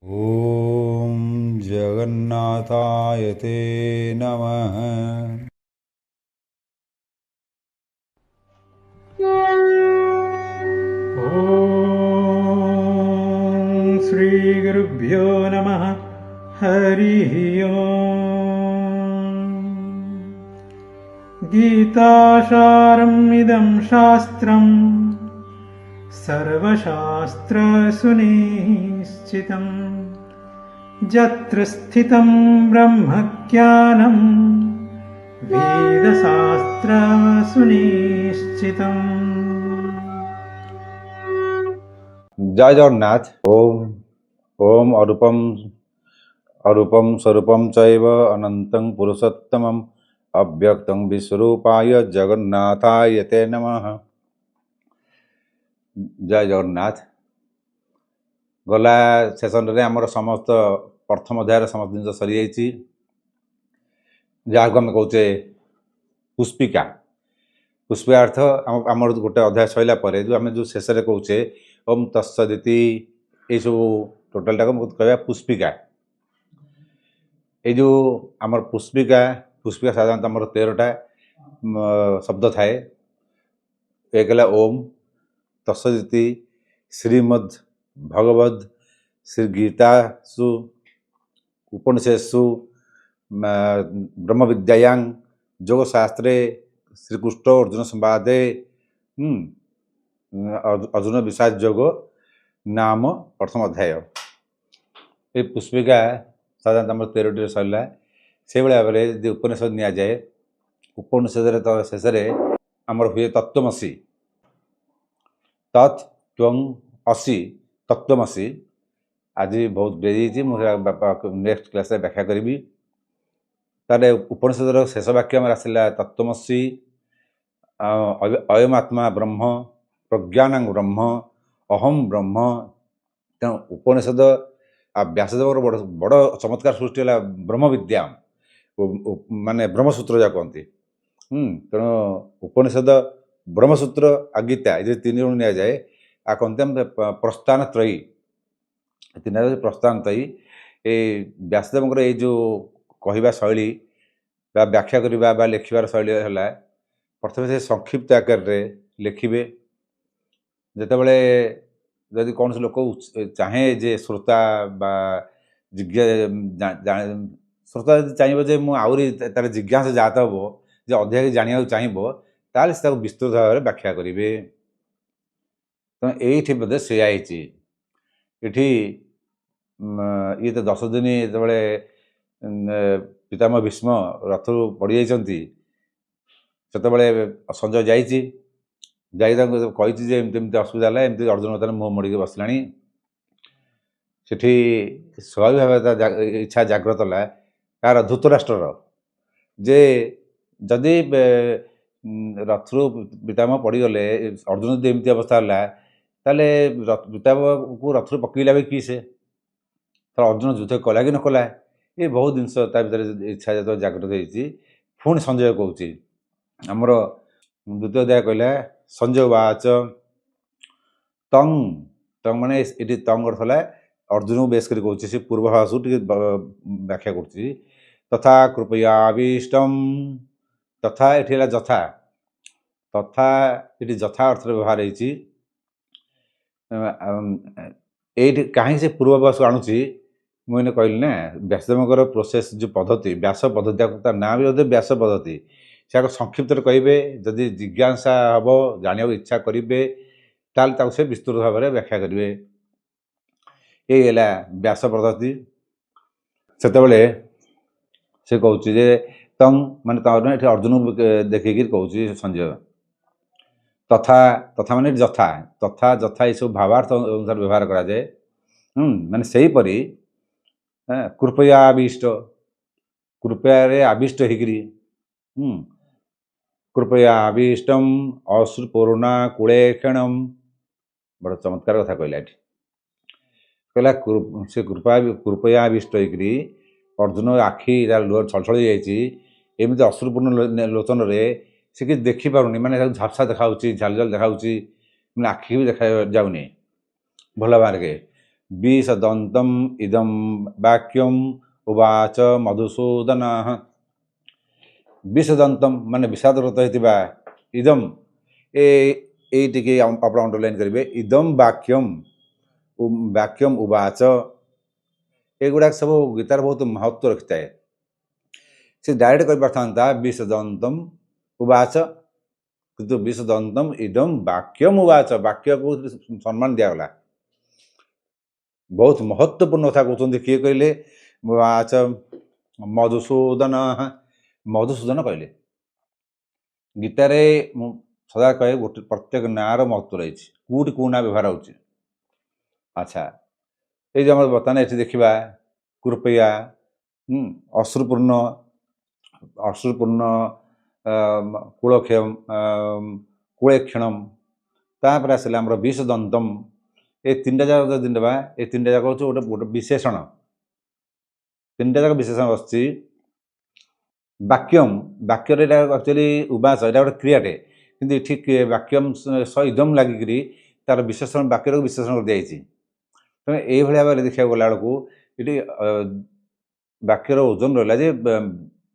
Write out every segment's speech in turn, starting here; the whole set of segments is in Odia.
ॐ जगन्नाथाय ते नमः। ॐ श्रीगुरुभ्यो नमः। हरिः ओम्। गीतासारम् इदं शास्त्रम् सर्वशास्त्रसुनिश्चितम् यत्र स्थितं ब्रह्मज्ञानं वेदशास्त्रसुनिश्चितम्। जय जगन्नाथ। ओम ओम अरूपम स्वरूपम चैव अनंतं पुरुषोत्तमं अव्यक्तं विश्वरूपाय जगन्नाथाय ते नमः। जय जगन्नाथ। गला सेशन रे आमर समस्त प्रथम अध्याय समस्त जिन सरी जाइए जहाँ को आम कहे पुष्पिका। पुष्पिका अर्थ आमर गोटे अध्याय सरला जो आम जो शेष में कहे ओम तत्सदिति ये सब टोटालटा को कह पुष्पिका। ये जो आमर पुष्पिका पुष्पिका साधारणतः आमर 13टा शब्द थाए। एक है ओम तत्सदिति श्रीमद् भगवद श्री गीतासु उपनिषत्सु ब्रह्म विद्यायां योग शास्त्रे श्रीकृष्ण अर्जुन संवादे अर्जुन विषाद योग नाम प्रथम अध्याय। ये पुष्पिका साधारणतः आम 13टी सरला से भाव में यदि उपनिषद नि जाए उपनिषद तो शेष आमर हुए तत्वमसी तत् त्वं असि तत्वमसी। आज बहुत डेरी मुझे नेक्स्ट क्लास व्याख्या करी। तार उपनिषदर शेष वाक्य आम आसला तत्वमसी अयमात्मा ब्रह्म प्रज्ञानं ब्रह्म अहम ब्रह्म। तेणु उपनिषद व्यासदेवर बड़ बड़ चमत्कार सृष्टि है ब्रह्म विद्या माने ब्रह्मसूत्र जहाँ कहते। तेणु उपनिषद ब्रह्मसूत्र आ गीता ये 3 जण नि जाए आ कहते प्रस्थान त्रयी। 3 प्रस्थान त्रयी ये व्यासदेव ये जो कहवा शैली व्याख्या करवा लिखार शैली है प्रथम से संक्षिप्त आकार लिखे जितेबले जदि कौन लोक चाहे जे श्रोता बा श्रोता चाहिए जे मुझे तार जिज्ञासा जात हम जे अधिक जाना चाहिए ताल से विस्तृत भाव में व्याख्या करेंगे। तेना ये बोधे सेया ये तो 10 दिन जो पितामह भीष्म रथरू पड़ जाती से संजय जाइए कही एमती असुविधा है एमती अर्जुन बर्तमान मुँह मोड़ी बसला सेठी स्वाभाविक भाव इच्छा जाग्रत है कार धृतराष्ट्र जे जदि रथरू पितामह पड़गले अर्जुन जब एमती अवस्था है ताले पितामह को रथरू पकईला भी कि से अर्जुन युद्ध कला कि न कला ये बहुत जिनस भर इच्छा जो जागृत होती पुणी संजय कौच आमर द्वितीय अध्याय कहला संजय वाच तंग तंग माने ये तंग अर्थ है अर्जुन को बेस कर कौच से पूर्वाभास व्याख्या कर तथा कृपयाभीष्टम तथा ये जथा तथा ये जथा अर्थ व्यवहार ये कहीं से पूर्वाभास आणुची मुझे कहली ना व्यासदेव प्रोसेस जो पद्धति व्यास पद्धति तार ना भी बोधे व्यास पद्धति से संक्षिप्त कहे जदि जिज्ञासा हम जाना इच्छा करेंगे ताल से विस्तृत भाव में व्याख्या करेंगे। ये व्यास पद्धति से से कहूँ तंग माने अर्जुन देखिक कहूँ संजय तथा तथा माने जथा तथा जथा ये सब भावार्थ अनुसार व्यवहार कराए माने से हीपरी कृपया आविष्ट कृपया आविष्ट होकरी कृपया आविष्टम अश्रुपूर्णा कूले क्षणम बड़ चमत्कार कथा कहला कहला से कृपया आविष्ट होकरी अर्जुन आखि लुह छलछल एमती अश्रुपूर्ण लोचन से कि देखिपारूनी माने झपसा देखा झाल झाल देखा मैंने आखि भी देखा जाऊनी भल मार्गे विसदन्तम् इदं वाक्यम् उवाच मधुसूदनः। विसदन्तम माने विषादरत होइतिबा इदम ए टिके आपण अंडरलाइन करेंगे। इदम वाक्यम उवाच एगुड़ा सब गीतार बहुत महत्व रखी है। से डायरेक्ट कर पारता विसदन्तम उवाच किंतु विसदन्तम इदम वाक्यम उवाच वाक्य को सम्मान दिगला। बहुत महत्वपूर्ण कथा कहते किए कहले उवाच मधुसूदन मधुसूदन कहले। गीतारे सदा कहे गोटे प्रत्येक नाँर महत्व रही कौटी कौ ना व्यवहार हो। अच्छा ये बर्तमान ये देखा कृपया अश्रुपूर्ण अश्रुपूर्ण कूलक्षम कूलेक्षणम तापर आसला आम विषदन्तम ये तीन टा जगह दिन ये तीन टा जगह हूँ गोटे गोटे विशेषण। तीन टा जगह विशेषण बसची वाक्यम वाक्य एक्चुअली उवाच यहाँ गोटे क्रियाटे कि ठीक वाक्यम इदम लगिकी तार विशेषण वाक्य विशेषण कर दिखाई। तेना ये भाव में देखा गला बेलू ये वाक्यर ओजन रहा जे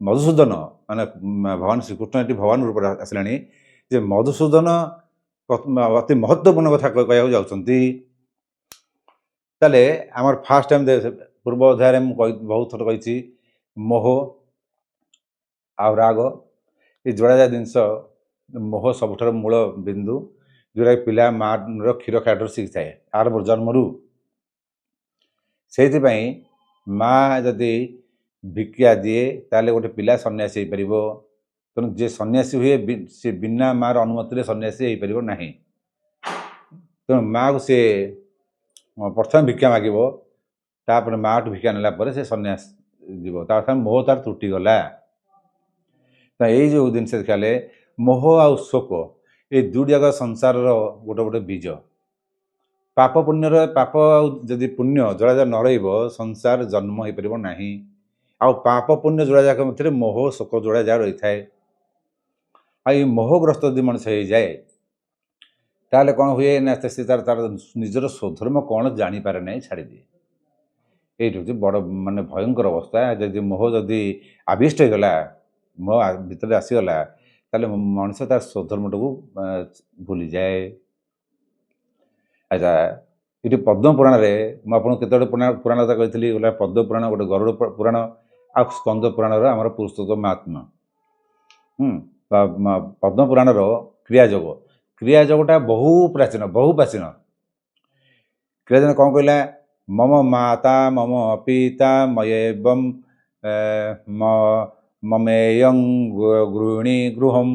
मधुसूदन माने भगवान श्रीकृष्ण ये भगवान रूप आसला जे मधुसूदन अति महत्वपूर्ण कथा कह जाती। आमर फास्ट टाइम पूर्व अध्याय बहुत थर कही मोह आ राग ये जोड़ा जिनस मोह सबुठ मूल बिंदु जोड़ा पिला माँ क्षीर खाटर शिखी थाए आर जन्मरू से माँ जदि भिक्षा दिए ताले गोटे पिला सन्यासी हो पार। तेणु जे सन्यासी हुए सी बिना माँ अनुमति सन्यासी हो पार ना। तेणु माँ को सी प्रथम भिक्षा मागिब तापर माँ ठू भिक्षा नेला से सन्यास जीव तार मोह तार त्रुटि गला। तो ये जो जिन देखा मोह आ शोक ये दुईट जाक संसार गोटे गोटे बीज। पाप पुण्यर पाप जदि पुण्य जोड़ा जाक न संसार जन्म हो पार ना। आ पाप पुण्य जोड़ा जाक मध्य मोह शोक जोड़ा जाक रही थाए। आई मोहग्रस्त यदि मनुष्य हो जाए ताले कौन हुए ना से तार तार निजर स्वधर्म कौन जापारे ना छाड़ी दिए। ये बड़ माने भयंकर अवस्था। जदि मोह जदि आविष्ट हो गला मोह भितर आसीगला ताले मनुष्य तार स्वधर्म को भूली जाए। अच्छा ये पद्म पुराण मुझे केत पुराण कथा कही गला पद्म पुराण गोटे गरुड़ पुराण आ स्कंद पुराण आमर पुरुषोत्तम महात्मा। पद्म पुराण क्रियाजोगटा बहु प्राचीन क्रियाजन कौन कहला मम माता मम पिता मयेवं ममेयं गृहिणी गृहम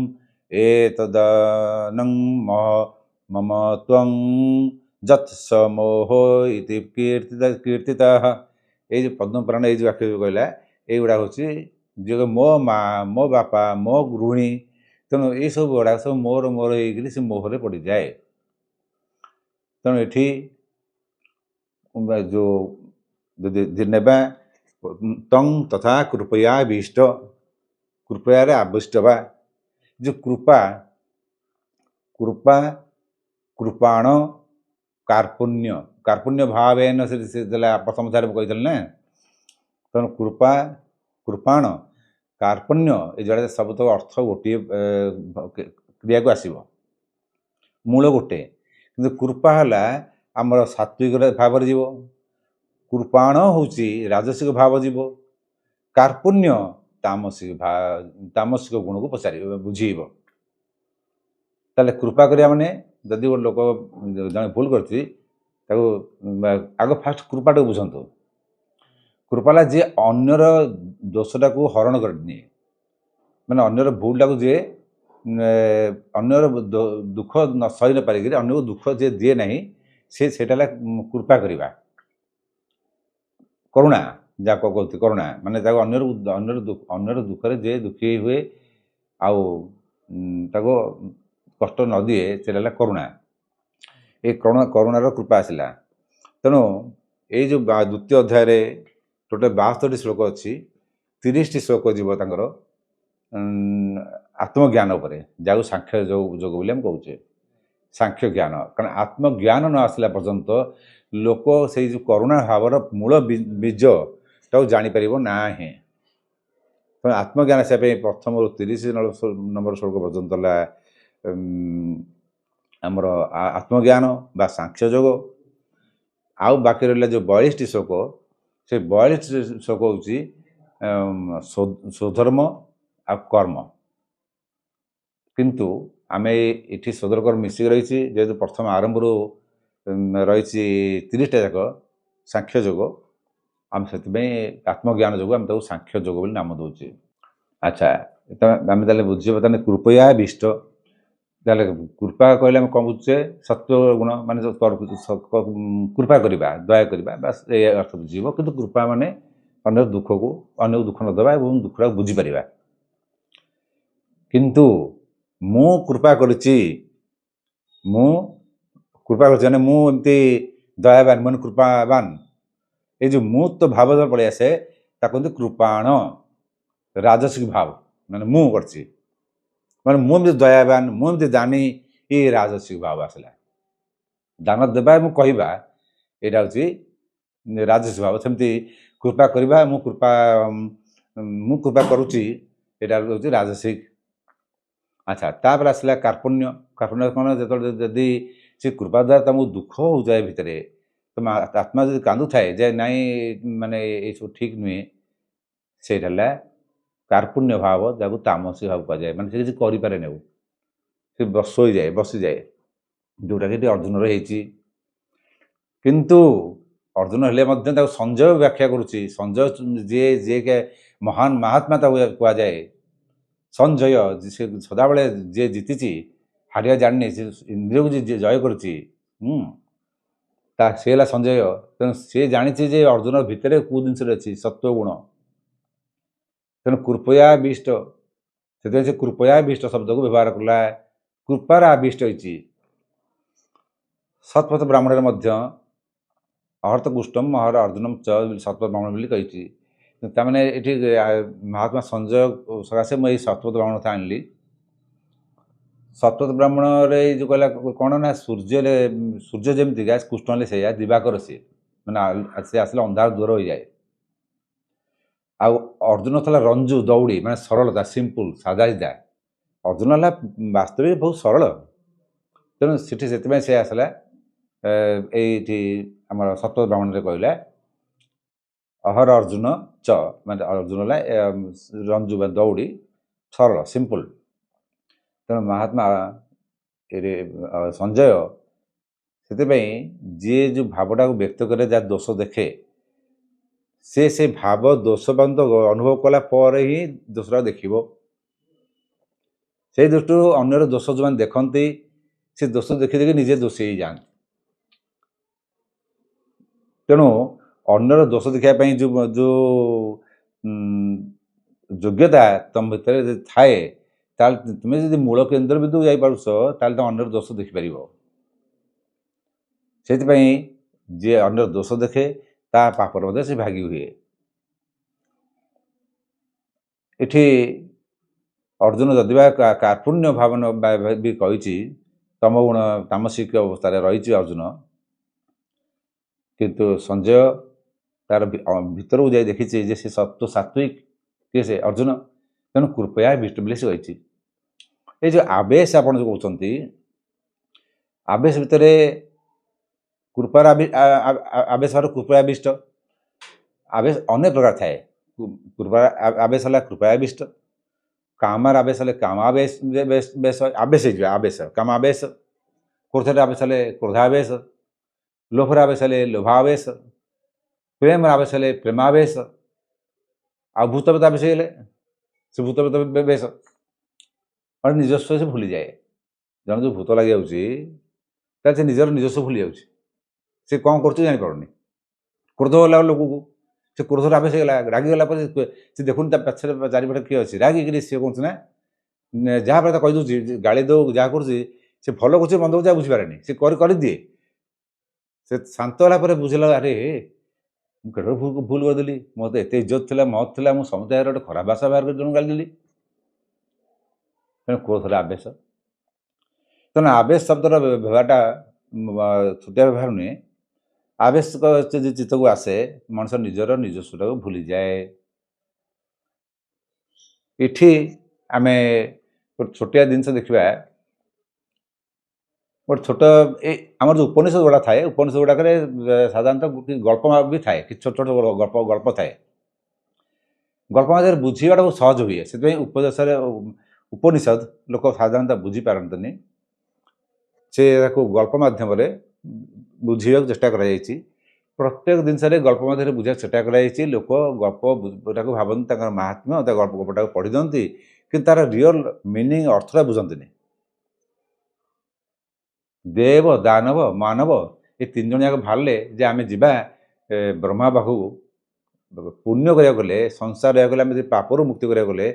एतदनं मम त्वं जत् समोह इति कीर्तितः। ये पद्म पुराण ये वाक्य जो कहला युवा हूँ जो मो माँ मो बापा मो गृहिणी। तेणु ये सब गुड़ा सब मोर मोर हो मोहरे पड़ जाए। तेणु ये जो नेबा तंग तथा कृपया विष्ट कृपया आविष्ट बा जो कृपा कृपा कृपाण कार्पुण्य कार्पुण्य भावेन से प्रथम अध्याय कही ना। तेणु कृपा कृपाण कार्पण्य ये जोड़ा सब तो अर्थ गोटे क्रिया को आसब मूल गोटे कि कृपा है आमर सात्विक भाव जीव कृपाण हूँ राजसिक भाव जीव कार्पुण्य तामसिक गुण को पचार बुझेब। ताले कृपा करिया माने जदि गोटे लोक जड़े भूल करती आग फास्ट कृपाटा बुझंतु। कृपाला जी अन्यर दोषटा को हरण कर दिए मैंने अन्यर भूलटा को जी अन्यर दुख न सही न पारिक अन्य दुख जी दिए ना से कृपा करवा करुणा जहाँ कहते करुणा माने अन्यर दुखरे जे दुखी हुए आउ कष्ट न दिए से करुणा ये करुणार कृपा आसला। तेणु ये जो द्वितीय अध्याय टोटाल 72 श्लोक अच्छी 30 श्लोक जीव तर आत्मज्ञान जहाँ सांख्य जोग बोली कहचे ସାଂଖ୍ୟ ଜ୍ଞାନ। କାରଣ ଆତ୍ମଜ୍ଞାନ ନ ଆସିଲା ପର୍ଯ୍ୟନ୍ତ ଲୋକ ସେଇ ଯେଉଁ କରୁଣା ଭାବର ମୂଳ ବୀଜଟାକୁ ଜାଣିପାରିବ ନାହିଁ। ତେଣୁ ଆତ୍ମଜ୍ଞାନ ଆସିବା ପାଇଁ ପ୍ରଥମରୁ 30 ନମ୍ବର ଶ୍ଲୋକ ପର୍ଯ୍ୟନ୍ତ ହେଲା ଆମର ଆତ୍ମଜ୍ଞାନ ବା ସାଂଖ୍ୟ ଯୋଗ। ଆଉ ବାକି ରହିଲା ଯେଉଁ 42ଟି ଶ୍ଲୋକ, ସେ 42ଟି ଶ୍ଲୋକ ହେଉଛି ସ୍ୱଧର୍ମ ଆଉ କର୍ମ। କିନ୍ତୁ ଆମେ ଏଠି ସ୍ୱଧର୍ମ କର୍ମ ମିଶିକି ରହିଛି, ଯେହେତୁ ପ୍ରଥମ ଆରମ୍ଭରୁ ରହିଛି 30ଟା ଯାକ ସାଂଖ୍ୟ ଯୋଗ, ଆମେ ସେଥିପାଇଁ ଆତ୍ମଜ୍ଞାନ ଯୋଗୁଁ ଆମେ ତାକୁ ସାଂଖ୍ୟ ଯୋଗ ବୋଲି ନାମ ଦେଉଛେ। ଆଚ୍ଛା, ଆମେ ତାହେଲେ ବୁଝିବା ତାହେଲେ କୃପୟା ବିଷ୍ଟ। ତାହେଲେ କୃପା କହିଲେ ଆମେ କ'ଣ ବୁଝୁଛେ? ସତ୍ୟ ଗୁଣ ମାନେ କୃପା କରିବା, ଦୟା କରିବା, ବାସ୍ ଏ ଅର୍ଥ ବୁଝିବ। କିନ୍ତୁ କୃପା ମାନେ ଅନ୍ୟର ଦୁଃଖକୁ, ଅନ୍ୟକୁ ଦୁଃଖ ନ ଦେବା ଏବଂ ଦୁଃଖଟାକୁ ବୁଝିପାରିବା। କିନ୍ତୁ ମୁଁ କୃପା କରିଛି, ମୁଁ କୃପା କରିଛି ମାନେ ମୁଁ ଏମିତି ଦୟାବାନ, ମାନେ କୃପାବାନ, এই যে ମୁଁ ତ ଭାବ ପଳେଇ ଆସେ, ତାକୁ କୁହନ୍ତି କୃପାଣ, ରାଜସିକ ଭାବ। ମାନେ ମୁଁ କରିଛି, ମାନେ ମୁଁ ଏମିତି ଦୟାବାନ, ମୁଁ ଏମିତି ଦାନୀ, ଏ ରାଜସିକ ଭାବ ଆସିଲା। ଦାନ ଦେବା ଏବଂ କହିବା ଏଇଟା ହେଉଛି ରାଜସିକ ଭାବ। ସେମିତି କୃପା କରିବା, ମୁଁ କୃପା କରୁଛି, ଏଇଟା ହେଉଛି ରାଜସିକ। ଆଚ୍ଛା, ତାପରେ ଆସିଲା କାର୍ପଣ୍ୟ। କାର୍ପଣ୍ୟ କ'ଣ? ଯେତେବେଳେ ଯଦି ସେ କୃପା ଦ୍ୱାରା ତମକୁ ଦୁଃଖ ହେଉଯାଏ ଭିତରେ, ତମ ଆତ୍ମା ଯଦି କାନ୍ଦୁଥାଏ ଯେ ନାଇଁ ମାନେ ଏଇସବୁ ଠିକ୍ ନୁହେଁ, ସେଇଟା ହେଲା କାର୍ପଣ୍ୟ ଭାବ, ଯାହାକୁ ତାମସିକ ଭାବ କୁହାଯାଏ। ମାନେ ସେ କିଛି କରିପାରେନି, ଆଉ ସେ ବସିଯାଏ, ଯେଉଁଟାକି ଏଠି ଅର୍ଜୁନର ହେଇଛି। କିନ୍ତୁ ଅର୍ଜୁନ ହେଲେ ମଧ୍ୟ ତାକୁ ସଞ୍ଜୟ ବ୍ୟାଖ୍ୟା କରୁଛି। ସଞ୍ଜୟ ଯିଏ ମହାନ ମହାତ୍ମା ତାକୁ କୁହାଯାଏ। ସଞ୍ଜୟ, ସେ ସଦାବେଳେ ଯିଏ ଜିତିଛି, ହାରିବା ଜାଣିନି, ସେ ଇନ୍ଦ୍ରିୟକୁ ଯିଏ ଜୟ କରୁଛି, ସେ ହେଲା ସଞ୍ଜୟ। ତେଣୁ ସେ ଜାଣିଛି ଯେ ଅର୍ଜୁନ ଭିତରେ କେଉଁ ଜିନିଷରେ ଅଛି, ସତ୍ୱ ଗୁଣ। ତେଣୁ କୃପୟା ବିଷ୍ଟ, ସେଥିପାଇଁ ସେ କୃପୟା ବିଷ୍ଟ ଶବ୍ଦକୁ ବ୍ୟବହାର କଲା। କୃପାର ଆବିଷ୍ଟ ହେଇଛି। ସତ୍ପଥ ବ୍ରାହ୍ମଣରେ ମଧ୍ୟ ଅହର୍ତ କୁଷ୍ଟମ ମହର ଅର୍ଜୁନମ ଚ ସତ୍ପଥ ବ୍ରାହ୍ମଣ ବୋଲି କହିଛି। ତାମାନେ ଏଠି ମହାତ୍ମା ସଞ୍ଜୟ ସକାଶେ ମୁଁ ଏଇ ସତ୍ପଥ ବ୍ରାହ୍ମଣ କଥା ଆଣିଲି। ସତ୍ପଥ ବ୍ରାହ୍ମଣରେ ଏଇ ଯେଉଁ କହିଲା କ'ଣ ନା, ସୂର୍ଯ୍ୟ ଯେମିତିକା କୃଷ୍ଣ ହେଲେ ସେଇଆ, ଦିବାକର ସିଏ, ମାନେ ସେ ଆସିଲେ ଅନ୍ଧାର ଦୂର ହୋଇଯାଏ। ଆଉ ଅର୍ଜୁନ ଥିଲା ରଞ୍ଜୁ, ଦୌଡ଼ି, ମାନେ ସରଳତା, ସିମ୍ପୁଲ, ସାଧାସିଧା। ଅର୍ଜୁନ ହେଲା ବାସ୍ତବିକ ବହୁତ ସରଳ। ତେଣୁ ସେଠି ସେଥିପାଇଁ ସେ ଆସିଲା ଏଇଠି ଆମର ସତ୍ପଥ ବ୍ରାହ୍ମଣରେ କହିଲା ଅହର ଅର୍ଜୁନ ଚ, ମାନେ ଅର୍ଜୁନ ହେଲା ରଞ୍ଜୁ ବା ଦୌଡ଼ି, ସରଳ, ସିମ୍ପୁଲ। ତେଣୁ ମହାତ୍ମା ସଞ୍ଜୟ ସେଥିପାଇଁ ଯିଏ ଯେଉଁ ଭାବଟାକୁ ବ୍ୟକ୍ତ କରେ, ଯାହା ଦୋଷ ଦେଖେ, ସେ ଭାବ ଦୋଷ ପର୍ଯ୍ୟନ୍ତ ଅନୁଭବ କଲା ପରେ ହିଁ ଦୋଷଟା ଦେଖିବ। ସେଇ ଦୃଷ୍ଟିରୁ ଅନ୍ୟର ଦୋଷ ଯେଉଁମାନେ ଦେଖନ୍ତି, ସେ ଦୋଷ ଦେଖି ଦେଖି ନିଜେ ଦୋଷୀ ହେଇଯାଆନ୍ତି। ତେଣୁ ଅନ୍ୟର ଦୋଷ ଦେଖିବା ପାଇଁ ଯେଉଁ ଯୋଗ୍ୟତା ତମ ଭିତରେ ଯଦି ଥାଏ, ତାହେଲେ ତୁମେ ଯଦି ମୂଳ କେନ୍ଦ୍ରବିନ୍ଦୁକୁ ଯାଇପାରୁଛ, ତାହେଲେ ତୁମେ ଅନ୍ୟର ଦୋଷ ଦେଖିପାରିବ। ସେଥିପାଇଁ ଯିଏ ଅନ୍ୟର ଦୋଷ ଦେଖେ, ତା ପାପର ମଧ୍ୟ ସେ ଭାଗି ହୁଏ। ଏଠି ଅର୍ଜୁନ ଯଦିବା କାର୍ପଣ୍ୟ ଭାବନା ବି କହିଛି, ତମଗୁଣ ତାମସିକ ଅବସ୍ଥାରେ ରହିଛି ଅର୍ଜୁନ, କିନ୍ତୁ ସଞ୍ଜୟ ତାର ଭିତରକୁ ଯାଇ ଦେଖିଛି ଯେ ସେ ସତ୍ୱ ସାତ୍ୱିକ, କିଏ ସେ ଅର୍ଜୁନ। ତେଣୁ କୃପୟା ବିଷ୍ଟ ବୋଲି ସେ କହିଛି। ଏଇ ଯେଉଁ ଆବେଶ ଆପଣ ଯେଉଁ କହୁଛନ୍ତି, ଆବେଶ ଭିତରେ କୃପାର ଆବେଶ କୃପୟାବିଷ୍ଟ। ଆବେଶ ଅନେକ ପ୍ରକାର ଥାଏ। ଆବେଶ ହେଲା କୃପୟାବିଷ୍ଟ। କାମାର ଆବେଶ ହେଲେ କାମାବେଶ, ଆବେଶ ହେଇଯିବ, ଆବେଶ କାମାବେଶ। କ୍ରୋଧରେ ଆବେଶ ହେଲେ କ୍ରୋଧାବେଶ। ଲୋଭର ଆବେଶ ହେଲେ ଲୋଭାବେଶ। ପ୍ରେମର ଆବେଶ ହେଲେ ପ୍ରେମାବେଶ। ଆଉ ଭୂତବେତ ଆବେଶ ହେଲେ ସେ ଭୂତବେତ ବେଶ। ମାନେ ନିଜସ୍ୱ ସେ ଭୁଲିଯାଏ। ଜଣେ ଯେଉଁ ଭୂତ ଲାଗିଯାଉଛି, ତାହେଲେ ସେ ନିଜସ୍ୱ ଭୁଲି ଯାଉଛି। ସେ କ'ଣ କରୁଛି ଜାଣିପାରୁନି। କ୍ରୋଧ ହେଲା ଲୋକକୁ, ସେ କ୍ରୋଧର ଆବେଶ ହେଇଗଲା, ରାଗିଗଲା ପରେ ସେ ଦେଖୁନି ତା ପଛରେ ଚାରିପଟେ କିଏ ଅଛି, ରାଗିକିରି ସିଏ କରୁଛି ନା ଯାହା ପରେ ତା କହିଦେଉଛି, ଗାଳି ଦେଉ, ଯାହା କରୁଛି, ସେ ଭଲ କରୁଛି ମନ୍ଦ କରୁଛି ଆଉ ବୁଝିପାରେନି, ସେ କରିଦିଏ। ସେ ଶାନ୍ତ ହେଲା ପରେ ବୁଝିଲା, ଆରେ ମୁଁ କେଡ଼େ ଭୁଲ କରିଦେଲି, ମୋର ତ ଏତେ ଇଜ୍ଜତ ଥିଲା, ମହତ ଥିଲା, ମୁଁ ସମସ୍ତେ ଗୋଟେ ଖରାପ ଭାଷା ବ୍ୟବହାର କରି ଜଣକୁ ଗାଳି ଦେଲି। ତେଣୁ କ୍ରୋଧର ଆବେଶ। ତେଣୁ ଆବେଶ ଶବ୍ଦର ବ୍ୟବହାରଟା ଛୋଟିଆ ବ୍ୟବହାର ନୁହେଁ। ଆବେଶ ଯଦି ଚିତ୍ତକୁ ଆସେ ମଣିଷ ନିଜର ନିଜସ୍ୱଟାକୁ ଭୁଲିଯାଏ। ଏଠି ଆମେ ଗୋଟେ ଛୋଟିଆ ଜିନିଷ ଦେଖିବା। ଗୋଟେ ଛୋଟ ଏଇ ଆମର ଯେଉଁ ଉପନିଷଦ ଗୁଡ଼ା ଥାଏ, ଉପନିଷଦ ଗୁଡ଼ାକରେ ସାଧାରଣତଃ ଗଳ୍ପ ବି ଥାଏ, କିଛି ଛୋଟ ଛୋଟ ଗଳ୍ପ ଥାଏ। ଗଳ୍ପ ମଧ୍ୟରେ ବୁଝିବାଟା ବହୁତ ସହଜ ହୁଏ, ସେଥିପାଇଁ ଉପନିଷଦ ଲୋକ ସାଧାରଣତଃ ବୁଝିପାରନ୍ତିନି। ସେ ତାକୁ ଗଳ୍ପ ମାଧ୍ୟମରେ ବୁଝିବାକୁ ଚେଷ୍ଟା କରାଯାଇଛି। ପ୍ରତ୍ୟେକ ଜିନିଷରେ ଗଳ୍ପ ମଧ୍ୟରେ ବୁଝିବାକୁ ଚେଷ୍ଟା କରାଯାଇଛି। ଲୋକ ଗଳ୍ପଟାକୁ ଭାବନ୍ତି ତାଙ୍କର ମାହାତ୍ମ୍ୟ, ତା ଗଳ୍ପଟାକୁ ପଢ଼ି ଦିଅନ୍ତି, କିନ୍ତୁ ତାର ରିଅଲ ମିନିଂ ଅର୍ଥଟା ବୁଝନ୍ତିନି। ଦେବ ଦାନବ ମାନବ ଏ 3 ଜଣ ଯାକ ବାହାରିଲେ ଯେ ଆମେ ଯିବା ବ୍ରହ୍ମା ପାଖକୁ ପୁଣ୍ୟ କରିବାକୁ ଗଲେ, ସଂସାର ରହିବାକୁ ଗଲେ, ଆମେ ଯଦି ପାପରୁ ମୁକ୍ତି କରିବାକୁ ଗଲେ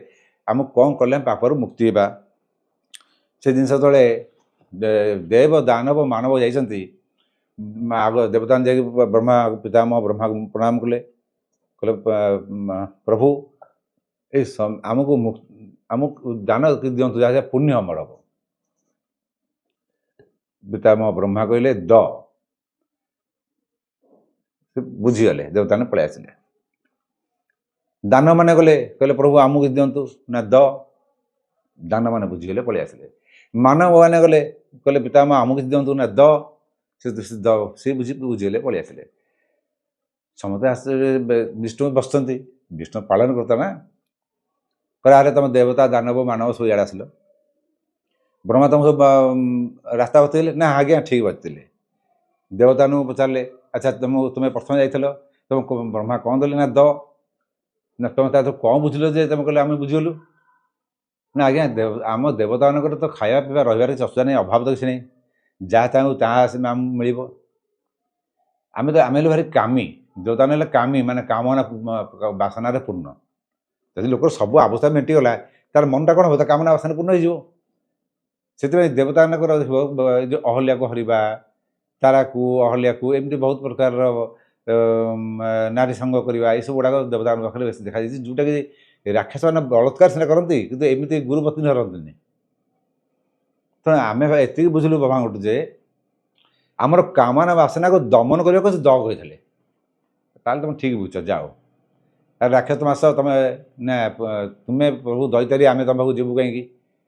ଆମକୁ କ'ଣ କଲେ ଆମେ ପାପରୁ ମୁକ୍ତି ହେବା। ସେ ଜିନିଷ ତଳେ ଦେବ ଦାନବ ମାନବ ଯାଇଛନ୍ତି। ଆଗ ଦେବତାମାନେ ଯାଇକି ବ୍ରହ୍ମା ପିତାମହ ବ୍ରହ୍ମାକୁ ପ୍ରଣାମ କଲେ, କହିଲେ ପ୍ରଭୁ ଏଇ ଆମକୁ ଦାନ ଦିଅନ୍ତୁ ଯାହା ପୁଣ୍ୟ ଅମଳ ହେବ। ପିତାମହ ବ୍ରହ୍ମା କହିଲେ ଦ। ସେ ବୁଝିଗଲେ, ଦେବତାମାନେ ପଳେଇ ଆସିଲେ। ଦାନ ମାନେ ଗଲେ, କହିଲେ ପ୍ରଭୁ ଆମକୁ ଦିଅନ୍ତୁ, ନା ଦ। ଦାନ ମାନେ ବୁଝିଗଲେ, ପଳେଇ ଆସିଲେ। ମାନବ ମାନେ ଗଲେ, କହିଲେ ପିତାମହ ଆମକୁ ଦିଅନ୍ତୁ, ନା ଦ। ସେ ବୁଝିଗଲେ, ପଳେଇ ଆସିଲେ। ସମସ୍ତେ ବିଷ୍ଣୁ ବସିଛନ୍ତି, ବିଷ୍ଣୁ ପାଳନ କରତା ନା, କହିଲେ ଆରେ ତମ ଦେବତା ଦାନବ ମାନବ ସବୁ ଇଆଡ଼େ ଆସିଲ। ବ୍ରହ୍ମା ତମ ସବୁ ରାସ୍ତା ବତେଇଲେ, ନା ଆଜ୍ଞା ଠିକ୍ ବତେଇଲେ। ଦେବତାମାନଙ୍କୁ ପଚାରିଲେ, ଆଚ୍ଛା ତୁମେ ପ୍ରଥମେ ଯାଇଥିଲ, ତୁମକୁ ବ୍ରହ୍ମା କ'ଣ ଦେଲେ, ନା ଦ। ନା ତୁମେ ତା କ'ଣ ବୁଝିଲ ଯେ ତୁମେ କହିଲେ ଆମେ ବୁଝିଗଲୁ। ନା ଆଜ୍ଞା ଆମ ଦେବତାମାନଙ୍କର ତ ଖାଇବା ପିଇବା ରହିବାର କିଛି ଅସୁବିଧା ନାହିଁ, ଅଭାବ ତ କିଛି ନାହିଁ, ଯାହା ଚାହିଁବୁ ତାହା ଆମକୁ ମିଳିବ। ଆମେ ହେଲେ ଭାରି କାମୀ, ଦେବତାମାନେ ହେଲେ କାମୀ, ମାନେ କାମନା ବାସନାରେ ପୂର୍ଣ୍ଣ। ଯଦି ଲୋକର ସବୁ ଅବସ୍ଥା ମେଣ୍ଟିଗଲା ତାର ମନଟା କ'ଣ ହେବ, ତା କାମନା ବାସନା ପୂର୍ଣ୍ଣ ହେଇଯିବ। ସେଥିପାଇଁ ଦେବତାମାନଙ୍କର ଯେଉଁ ଅହଲ୍ୟାକୁ ହରିବା, ତାରାକୁ ଅହଲ୍ୟାକୁ ଏମିତି ବହୁତ ପ୍ରକାରର ନାରୀ ସଙ୍ଗ କରିବା, ଏସବୁ ଗୁଡ଼ାକ ଦେବତାଙ୍କ ପାଖରେ ବେଶୀ ଦେଖାଯାଇଛି, ଯେଉଁଟାକି ରାକ୍ଷସମାନେ ବଳତ୍କାର ସିନା କରନ୍ତି କିନ୍ତୁ ଏମିତି ଗୁରୁପତ୍ନୀ ଧରନ୍ତିନି। ତେଣୁ ଆମେ ଏତିକି ବୁଝିଲୁ ବ୍ରହ୍ମାଙ୍କଠୁ ଯେ ଆମର କାମନା ବାସନାକୁ ଦମନ କରିବାକୁ ସେ ଦ କହିଥିଲେ। ତାହେଲେ ତୁମେ ଠିକ୍ ବୁଝୁଛ, ଯାଅ। ଆରେ ରାକ୍ଷସ ମାସ ତୁମେ ପ୍ରଭୁ ଦଇତାରି, ଆମେ ତୁମ ପାଖକୁ ଯିବୁ କାହିଁକି?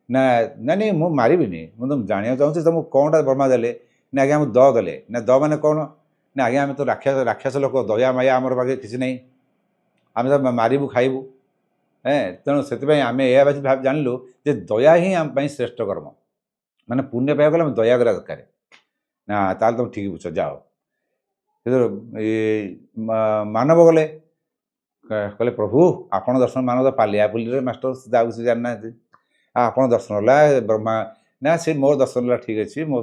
ନା ନାଇଁ ମୁଁ ମାରିବିନି, ମୁଁ ତୁମକୁ ଜାଣିବାକୁ ଚାହୁଁଛି ତୁମକୁ କ'ଣଟା ବ୍ରହ୍ମା ଦେଲେ। ନା ଆଜ୍ଞା ଆମକୁ ଦ ଦେଲେ। ନା ଦ ମାନେ କ'ଣ? ନା ଆଜ୍ଞା ଆମେ ତ ରାକ୍ଷସ ଲୋକ, ଦୟା ମାୟା ଆମର ପାଖରେ କିଛି ନାହିଁ, ଆମେ ତ ମାରିବୁ ଖାଇବୁ। ତେଣୁ ସେଥିପାଇଁ ଆମେ ଏହା ଜାଣିଲୁ ଯେ ଦୟା ହିଁ ଆମ ପାଇଁ ଶ୍ରେଷ୍ଠ କର୍ମ, ମାନେ ପୁଣ୍ୟ ପାଇବାକୁ ଗଲେ ଆମେ ଦୟା କରିବା ଦରକାର। ନା ତାହେଲେ ତୁମେ ଠିକ୍ ବୁଝୁଛ, ଯାଅ। ମାନବ ଗଲେ, କହିଲେ ପ୍ରଭୁ ଆପଣ ଦର୍ଶନ, ମାନବ ପାଲିଆ ପୁଲିରେ ମାଷ୍ଟର ଆଉ କିଛି ଜାଣିନାହାନ୍ତି, ଆପଣ ଦର୍ଶନ ହେଲା। ବ୍ରହ୍ମା ନା ସେ ମୋର ଦର୍ଶନ ହେଲା, ଠିକ୍ ଅଛି, ମୁଁ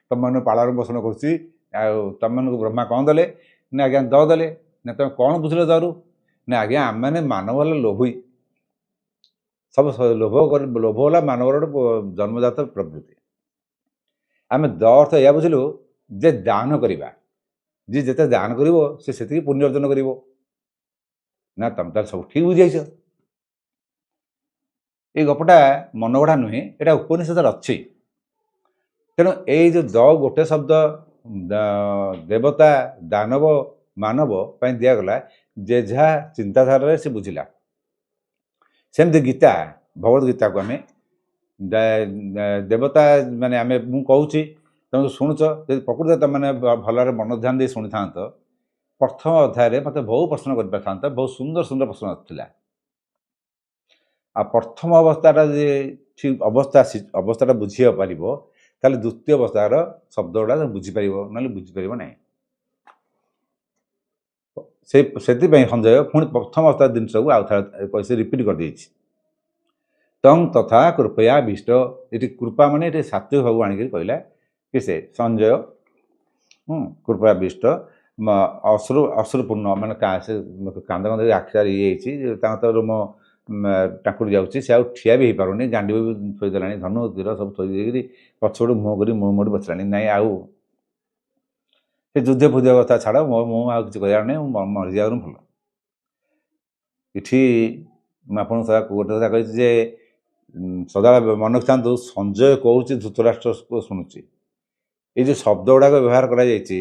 ତୁମମାନଙ୍କୁ ପାଳନ ପୋଷଣ କରୁଛି, ଆଉ ତୁମମାନଙ୍କୁ ବ୍ରହ୍ମା କ'ଣ ଦେଲେ? ନା ଆଜ୍ଞା ଦ ଦେଲେ। ନା ତୁମେ କ'ଣ ବୁଝିଲ ଦରୁ? ନା ଆଜ୍ଞା ଆମେମାନେ ମାନବ ହେଲେ ଲୋଭୀ, ସବୁ ଲୋଭ ହେଲା ମାନବର ଗୋଟେ ଜନ୍ମଜାତ ପ୍ରବୃତ୍ତି। ଆମେ ଦ ଅର୍ଥ ଏହା ବୁଝିଲୁ ଯେ ଦାନ କରିବା, ଯିଏ ଯେତେ ଦାନ କରିବ ସେ ସେତିକି ପୁଣ୍ୟ ଅର୍ଜନ କରିବ। ନା ତମେ ତାହେଲେ ସବୁ ଠିକ୍ ବୁଝିଯାଇଛ। ଏଇ ଗପଟା ମନଗଢ଼ା ନୁହେଁ, ଏଇଟା ଉପନିଷଦରେ ଅଛି। ତେଣୁ ଏଇ ଯେଉଁ ଦ ଗୋଟେ ଶବ୍ଦ ଦେବତା ଦାନବ ମାନବ ପାଇଁ ଦିଆଗଲା, ଯେ ଯାହା ଚିନ୍ତାଧାରାରେ ସେ ବୁଝିଲା। ସେମିତି ଗୀତା, ଭଗବତ ଗୀତାକୁ ଆମେ ଦେବତା ମାନେ ମୁଁ କହୁଛି ତୁମେ ଶୁଣୁଛ, ଯଦି ପ୍ରକୃତରେ ତୁମେ ଭଲରେ ମନ ଧ୍ୟାନ ଦେଇ ଶୁଣିଥାନ୍ତ, ପ୍ରଥମ ଅଧ୍ୟାୟରେ ମୋତେ ବହୁ ପ୍ରଶ୍ନ କରିପାରିଥାନ୍ତ, ବହୁତ ସୁନ୍ଦର ସୁନ୍ଦର ପ୍ରଶ୍ନ ଆସିଥିଲା। ଆଉ ପ୍ରଥମ ଅବସ୍ଥାଟା ଯଦି ଠିକ୍ ଅବସ୍ଥାଟା ବୁଝିବା ପାରିବ, ତାହେଲେ ଦ୍ୱିତୀୟ ଅବସ୍ଥାର ଶବ୍ଦ ଗୁଡ଼ା ବୁଝିପାରିବ, ନହେଲେ ବୁଝିପାରିବ ନାହିଁ। ସେଥିପାଇଁ ସଞ୍ଜୟ ପୁଣି ପ୍ରଥମ ଅବସ୍ଥା ଜିନିଷକୁ ଆଉ ଥରେ କହିଛି, ରିପିଟ୍ କରିଦେଇଛି। ତଂ ତଥା କୃପୟା ବିଷ୍ଟ, ଏଠି କୃପା ମାନେ ଏଠି ସାତ୍ୱିକ ଭାବ ଆଣିକି କହିଲା କି ସେ ସଞ୍ଜୟ କୃପୟା ବିଷ୍ଟ ଅଶ୍ରୁପୂର୍ଣ୍ଣ, ମାନେ ସେ କାନ୍ଦ କାନ୍ଦ ଆଖି ଇଏ ହେଇଛି, ତାଙ୍କ ରୁମ ଟାଙ୍କୁଡ଼ି ଯାଉଛି, ସେ ଆଉ ଠିଆ ବି ହେଇପାରୁନି, ଗାଣ୍ଡି ବି ଥୋଇଦେଲାଣି, ଧନୁ ତୀର ସବୁ ଥୋଇ ଦେଇକରି ପଛପଟୁ ମୁହଁ କରି ମୁହଁ ମୋଡ଼ି ବସିଲାଣି। ନାଇଁ ଆଉ ସେ ଯୁଦ୍ଧ ଫୁଦ୍ଧ କଥା ଛାଡ଼, ମୁଁ ଆଉ କିଛି କହିବାର ନାହିଁ, ମୁଁ ମରିଯାଉନି ଭଲ। ଏଠି ମୁଁ ଆପଣଙ୍କୁ ଗୋଟେ କଥା କହିଛି ଯେ ସଦାବେଳେ ମନେ ରଖିଥାନ୍ତୁ ସଞ୍ଜୟ କହୁଛି ଧୃତରାଷ୍ଟ୍ର ଶୁଣୁଛି। ଏଇ ଯେଉଁ ଶବ୍ଦ ଗୁଡ଼ାକ ବ୍ୟବହାର କରାଯାଇଛି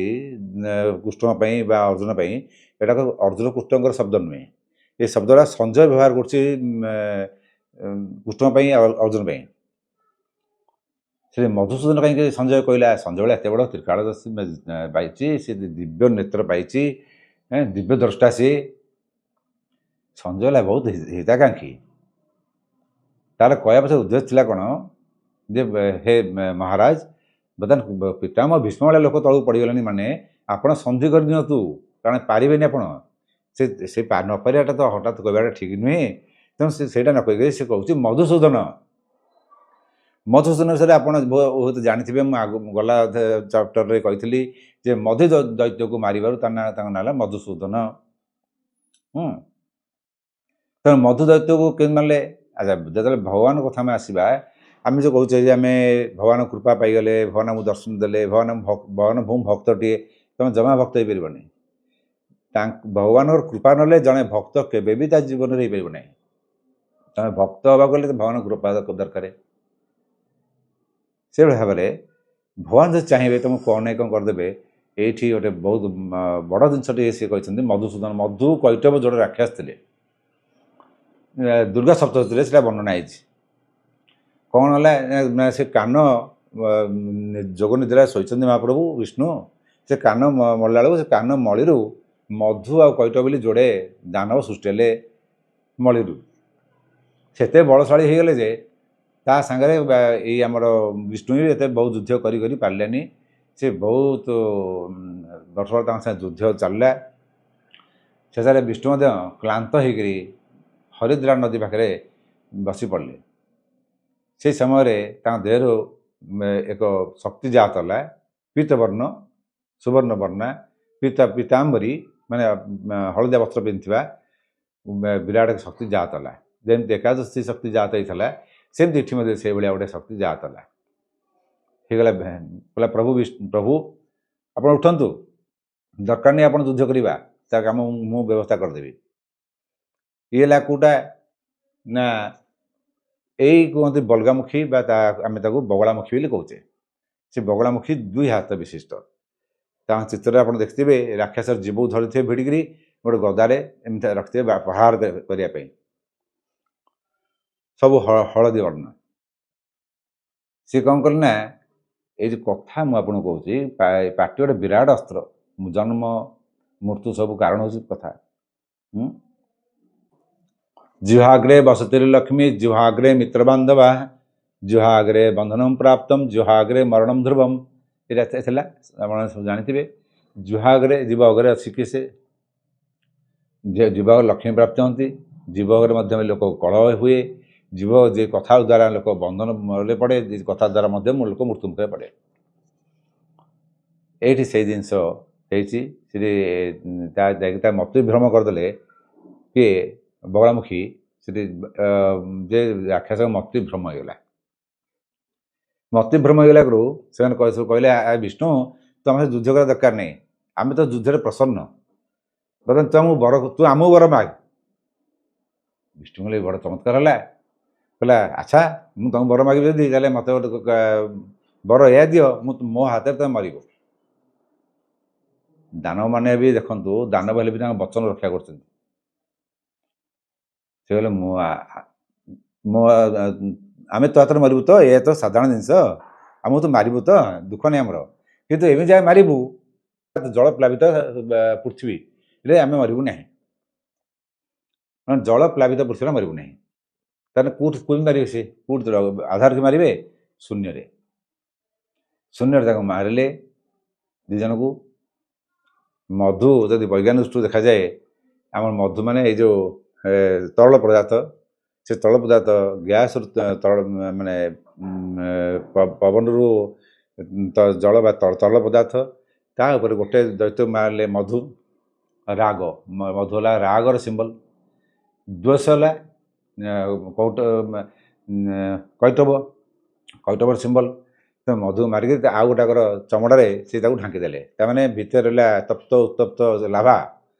କୃଷ୍ଣଙ୍କ ପାଇଁ ବା ଅର୍ଜୁନ ପାଇଁ, ଏଟାକ ଅର୍ଜୁନ କୃଷ୍ଣଙ୍କର ଶବ୍ଦ ନୁହେଁ। ଏ ଶବ୍ଦଟା ସଞ୍ଜୟ ବ୍ୟବହାର କରୁଛି କୃଷ୍ଣ ପାଇଁ ଅର୍ଜୁନ ପାଇଁ। ସେ ମଧୁସୂଦନ କାହିଁକି ସଞ୍ଜୟ କହିଲା? ସଞ୍ଜୟ ବେଳେ ଏତେ ବଡ଼ ତ୍ରିକାଳଦର୍ଶୀ ପାଇଛି, ସେ ଦିବ୍ୟ ନେତ୍ର ପାଇଛି, ଦିବ୍ୟ ଦ୍ରଷ୍ଟା ସିଏ। ସଞ୍ଜୟ ହେଲା ବହୁତ ହିତାକାଂକ୍ଷୀ। ତାର କହିବା ପଛରେ ଉଦ୍ଦେଶ୍ୟ ଥିଲା କ'ଣ ଯେ ହେ ମହାରାଜ, ବର୍ତ୍ତମାନ ପିତାମହ ଭୀଷ୍ମ ଭଳିଆ ଲୋକ ତଳକୁ ପଡ଼ିଗଲେଣି, ମାନେ ଆପଣ ସନ୍ଧି କରିନିଅନ୍ତୁ, କାରଣ ପାରିବେନି ଆପଣ। ସେ ନ ପାରିବାଟା ତ ହଠାତ୍ କହିବାଟା ଠିକ୍ ନୁହେଁ। ତେଣୁ ସେଇଟା ନ କହିକି ସେ କହୁଛି ମଧୁସୂଦନ। ମଧୁସୂଦନ ବିଷୟରେ ଆପଣ ବହୁତ ଜାଣିଥିବେ। ମୁଁ ଗଲା ଚାପ୍ଟରରେ କହିଥିଲି ଯେ ମଧୁ ଦୈତ୍ୟକୁ ମାରିବାରୁ ତାଙ୍କ ନାଁ ହେଲା ମଧୁସୂଦନ। ତେଣୁ ମଧୁ ଦୈତ୍ୟକୁ କେମିତି ମାରିଲେ? ଆଚ୍ଛା, ଯେତେବେଳେ ଭଗବାନଙ୍କ କଥା ଆମେ ଆସିବା, ଆମେ ଯେଉଁ କହୁଛେ ଯେ ଆମେ ଭଗବାନଙ୍କ କୃପା ପାଇଗଲେ, ଭଗବାନ ଆମକୁ ଦର୍ଶନ ଦେଲେ, ଭଗବାନ ଭୂମି ଭକ୍ତଟିଏ, ତୁମେ ଜମା ଭକ୍ତ ହେଇପାରିବନି। ଭଗବାନଙ୍କର କୃପା ନେଲେ ଜଣେ ଭକ୍ତ କେବେ ବି ତା ଜୀବନରେ ହେଇପାରିବ ନାହିଁ। ତୁମେ ଭକ୍ତ ହେବାକୁ ଗଲେ ଭଗବାନଙ୍କ କୃପା ଦରକାର। ସେଭଳି ଭାବରେ ଭଗବାନ ଯଦି ଚାହିଁବେ ତୁମକୁ କ'ଣ ନାହିଁ କ'ଣ କରିଦେବେ। ଏଇଠି ଗୋଟେ ବହୁତ ବଡ଼ ଜିନିଷଟିଏ ସିଏ କହିଛନ୍ତି ମଧୁସୂଦନ। ମଧୁ କୈଟବ ଯୋଡ଼େ ରାକ୍ଷସ ଥିଲେ, ଦୁର୍ଗା ସପ୍ତଶତୀରେ ସେଟା ବର୍ଣ୍ଣନା ହେଇଛି। କ'ଣ ହେଲା ନା ସେ କାନ ଯୋଗ ନିଦ୍ରାରେ ଶୋଇଛନ୍ତି ମହାପ୍ରଭୁ ବିଷ୍ଣୁ। ସେ କାନ ମଳିଲା ବେଳକୁ ସେ କାନ ମଳିରୁ ମଧୁ ଆଉ କୈଟବ ବୋଲି ଯୋଡ଼େ ଦାନବ ସୃଷ୍ଟି ହେଲେ ମଳିରୁ। ସେତେ ବଳଶାଳୀ ହେଇଗଲେ ଯେ ତା ସାଙ୍ଗରେ ଏଇ ଆମର ବିଷ୍ଣୁ ଏତେ ବହୁତ ଯୁଦ୍ଧ କରି ପାରିଲେନି। ସେ ବହୁତ ବର୍ଷ ତାଙ୍କ ସାଙ୍ଗେ ଯୁଦ୍ଧ ଚାଲିଲା। ଶେଷରେ ବିଷ୍ଣୁ ମଧ୍ୟ କ୍ଳାନ୍ତ ହେଇକରି ହରିଦ୍ରା ନଦୀ ପାଖରେ ବସି ପଡ଼ିଲେ। ସେହି ସମୟରେ ତାଙ୍କ ଦେହରୁ ଏକ ଶକ୍ତି ଜାତ ହେଲା, ପୀତବର୍ଣ୍ଣ ସୁବର୍ଣ୍ଣ ବର୍ଣ୍ଣା ପୀତାମ୍ବରୀ, ମାନେ ହଳଦିଆ ବସ୍ତ୍ର ପିନ୍ଧିଥିବା ବିରାଟ ଶକ୍ତି ଜାତ ହେଲା। ଯେମିତି ଏକାଦଶୀ ଶକ୍ତି ଜାତ ହେଇଥିଲା, ସେମିତି ଏଠି ମଧ୍ୟ ସେଇଭଳିଆ ଗୋଟେ ଶକ୍ତି ଜାତ ହେଲା। ହେଇଗଲା କହିଲା ପ୍ରଭୁ ଆପଣ ଉଠନ୍ତୁ, ଦରକାର ନାହିଁ ଆପଣ ଯୁଦ୍ଧ କରିବା, ତା କାମ ମୁଁ ବ୍ୟବସ୍ଥା କରିଦେବି। ଇଏ ହେଲା କେଉଁଟା ନା ଏଇ କୁହନ୍ତି ବଲ୍ଗାମୁଖୀ, ବା ଆମେ ତାକୁ ବଗଳାମୁଖୀ ବୋଲି କହୁଛେ। ସେ ବଗଳାମୁଖୀ 2 ହାତ ବିଶିଷ୍ଟ। ତାଙ୍କ ଚିତ୍ରରେ ଆପଣ ଦେଖିଥିବେ ରାକ୍ଷସର ଜୀବକୁ ଧରିଥିବେ ଭିଡ଼ିକିରି, ଗୋଟେ ଗଦାରେ ଏମିତି ରଖିଥିବେ ପ୍ରହାର କରିବା ପାଇଁ, ସବୁ ହଳଦୀ ବର୍ଣ୍ଣ। ସେ କ'ଣ କଲେ ନା, ଏଇ ଯେଉଁ କଥା ମୁଁ ଆପଣଙ୍କୁ କହୁଛି, ପାଟି ଗୋଟେ ବିରାଟ ଅସ୍ତ୍ର। ଜନ୍ମ ମୃତ୍ୟୁ ସବୁ କାରଣ ହେଉଛି କଥା। ଜିହାଗ୍ରେ ବସତିର୍ ଲକ୍ଷ୍ମୀ, ଜିହାଗ୍ରେ ମିତ୍ରବାନ୍ଧବା, ଜିହାଗ୍ରେ ବନ୍ଧନମ୍ ପ୍ରାପ୍ତମ, ଜିହାଗ୍ରେ ମରଣମ୍ ଧ୍ରୁବମ୍। ଏଇଟା ଥିଲା, ଆପଣ ସବୁ ଜାଣିଥିବେ। ଜିହାଗ୍ରେ ଜୀବ ଅଗରେ ଅଛି କି ସେ ଜୀବ ଲକ୍ଷ୍ମୀ ପ୍ରାପ୍ତ ହୁଅନ୍ତି। ଜୀବ ଅଗରେ ମଧ୍ୟ ଲୋକ କଳହ ହୁଏ। ଜୀବ ଯେ କଥା ଦ୍ୱାରା ଲୋକ ବନ୍ଧନରେ ପଡ଼େ, କଥା ଦ୍ୱାରା ମଧ୍ୟ ଲୋକ ମୃତ୍ୟୁମୁଖରେ ପଡ଼େ। ଏଇଠି ସେଇ ଜିନିଷ ହେଇଛି। ସେଠି ତା ମତିଭ୍ରମ କରିଦେଲେ କିଏ? ବଗଳାମୁଖୀ। ସେଠି ଯେ ରାକ୍ଷସ ମତିଭ୍ରମ ହେଇଗଲା। ମତିଭ୍ରମ ହେଇଗଲାରୁ ସେମାନେ କହିଲେ ବିଷ୍ଣୁ ତମେ ଯୁଦ୍ଧ କରିବା ଦରକାର ନାହିଁ, ଆମେ ତ ଯୁଦ୍ଧରେ ପ୍ରସନ୍ନ, ବର୍ତ୍ତମାନ ତୁ ଆମକୁ ବର ମାଗ। ବିଷ୍ଣୁ କହିଲେ ବଡ଼ ଚମତ୍କାର ହେଲା। କହିଲା ଆଚ୍ଛା, ମୁଁ ତମକୁ ବର ମାଗିବି ଯଦି ତାହେଲେ ମୋତେ ଗୋଟେ ବର ଏହା ଦିଅ, ମୋ ହାତରେ ତମେ ମରିବ। ଦାନବମାନେ ବି ଦେଖନ୍ତୁ, ଦାନବ ହେଲେ ବି ତାଙ୍କ ବଚନ ରକ୍ଷା କରୁଛନ୍ତି। ସେ କହିଲେ ଆମେ ତୋ ହାତରେ ମରିବୁ ତ, ଏ ତ ସାଧାରଣ ଜିନିଷ, ଆମକୁ ତ ମାରିବୁ ତ, ଦୁଃଖ ନାହିଁ ଆମର, କିନ୍ତୁ ଏମିତି ଯାଏ ମାରିବୁ ଜଳ ପ୍ଲାବିତ ପୃଥିବୀରେ ଆମେ ମରିବୁ ନାହିଁ। ଜଳ ପ୍ଲାବିତ ପୃଥିବୀରେ ମରିବୁ ନାହିଁ। ତାହେଲେ କେଉଁଠି ମାରିବେ? ସେ କେଉଁଠି ଆଧାର କି ମାରିବେ? ଶୂନ୍ୟରେ ତାକୁ ମାରିଲେ 2 ଜଣକୁ। ମଧୁ ଯଦି ବୈଜ୍ଞାନିକ ଦୃଷ୍ଟିରୁ ଦେଖାଯାଏ, ଆମର ମଧୁ ମାନେ ଏଇ ଯେଉଁ ତରଳ ପଦାର୍ଥ, ସେ ତରଳ ପଦାର୍ଥ ଗ୍ୟାସରୁ ତରଳ, ମାନେ ପବନରୁ ଜଳ ବା ତରଳ ପଦାର୍ଥ, ତା ଉପରେ ଗୋଟେ ଦୈତ୍ୟ ମାରିଲେ ମଧୁ। ରାଗ, ମଧୁ ହେଲା ରାଗର ସିମ୍ବଲ। ଦ୍ୱେଷ ହେଲା କୈଟବର ସିମ୍ବଲ। ତ ମଧୁ ମାରିକି ଆଉ ଗୋଟାକର ଚମଡ଼ାରେ ସେ ତାକୁ ଢାଙ୍କିଦେଲେ। ତାମାନେ ଭିତରେ ରହିଲା ତପ୍ତ ଉତ୍ତପ୍ତ ଲାଭା,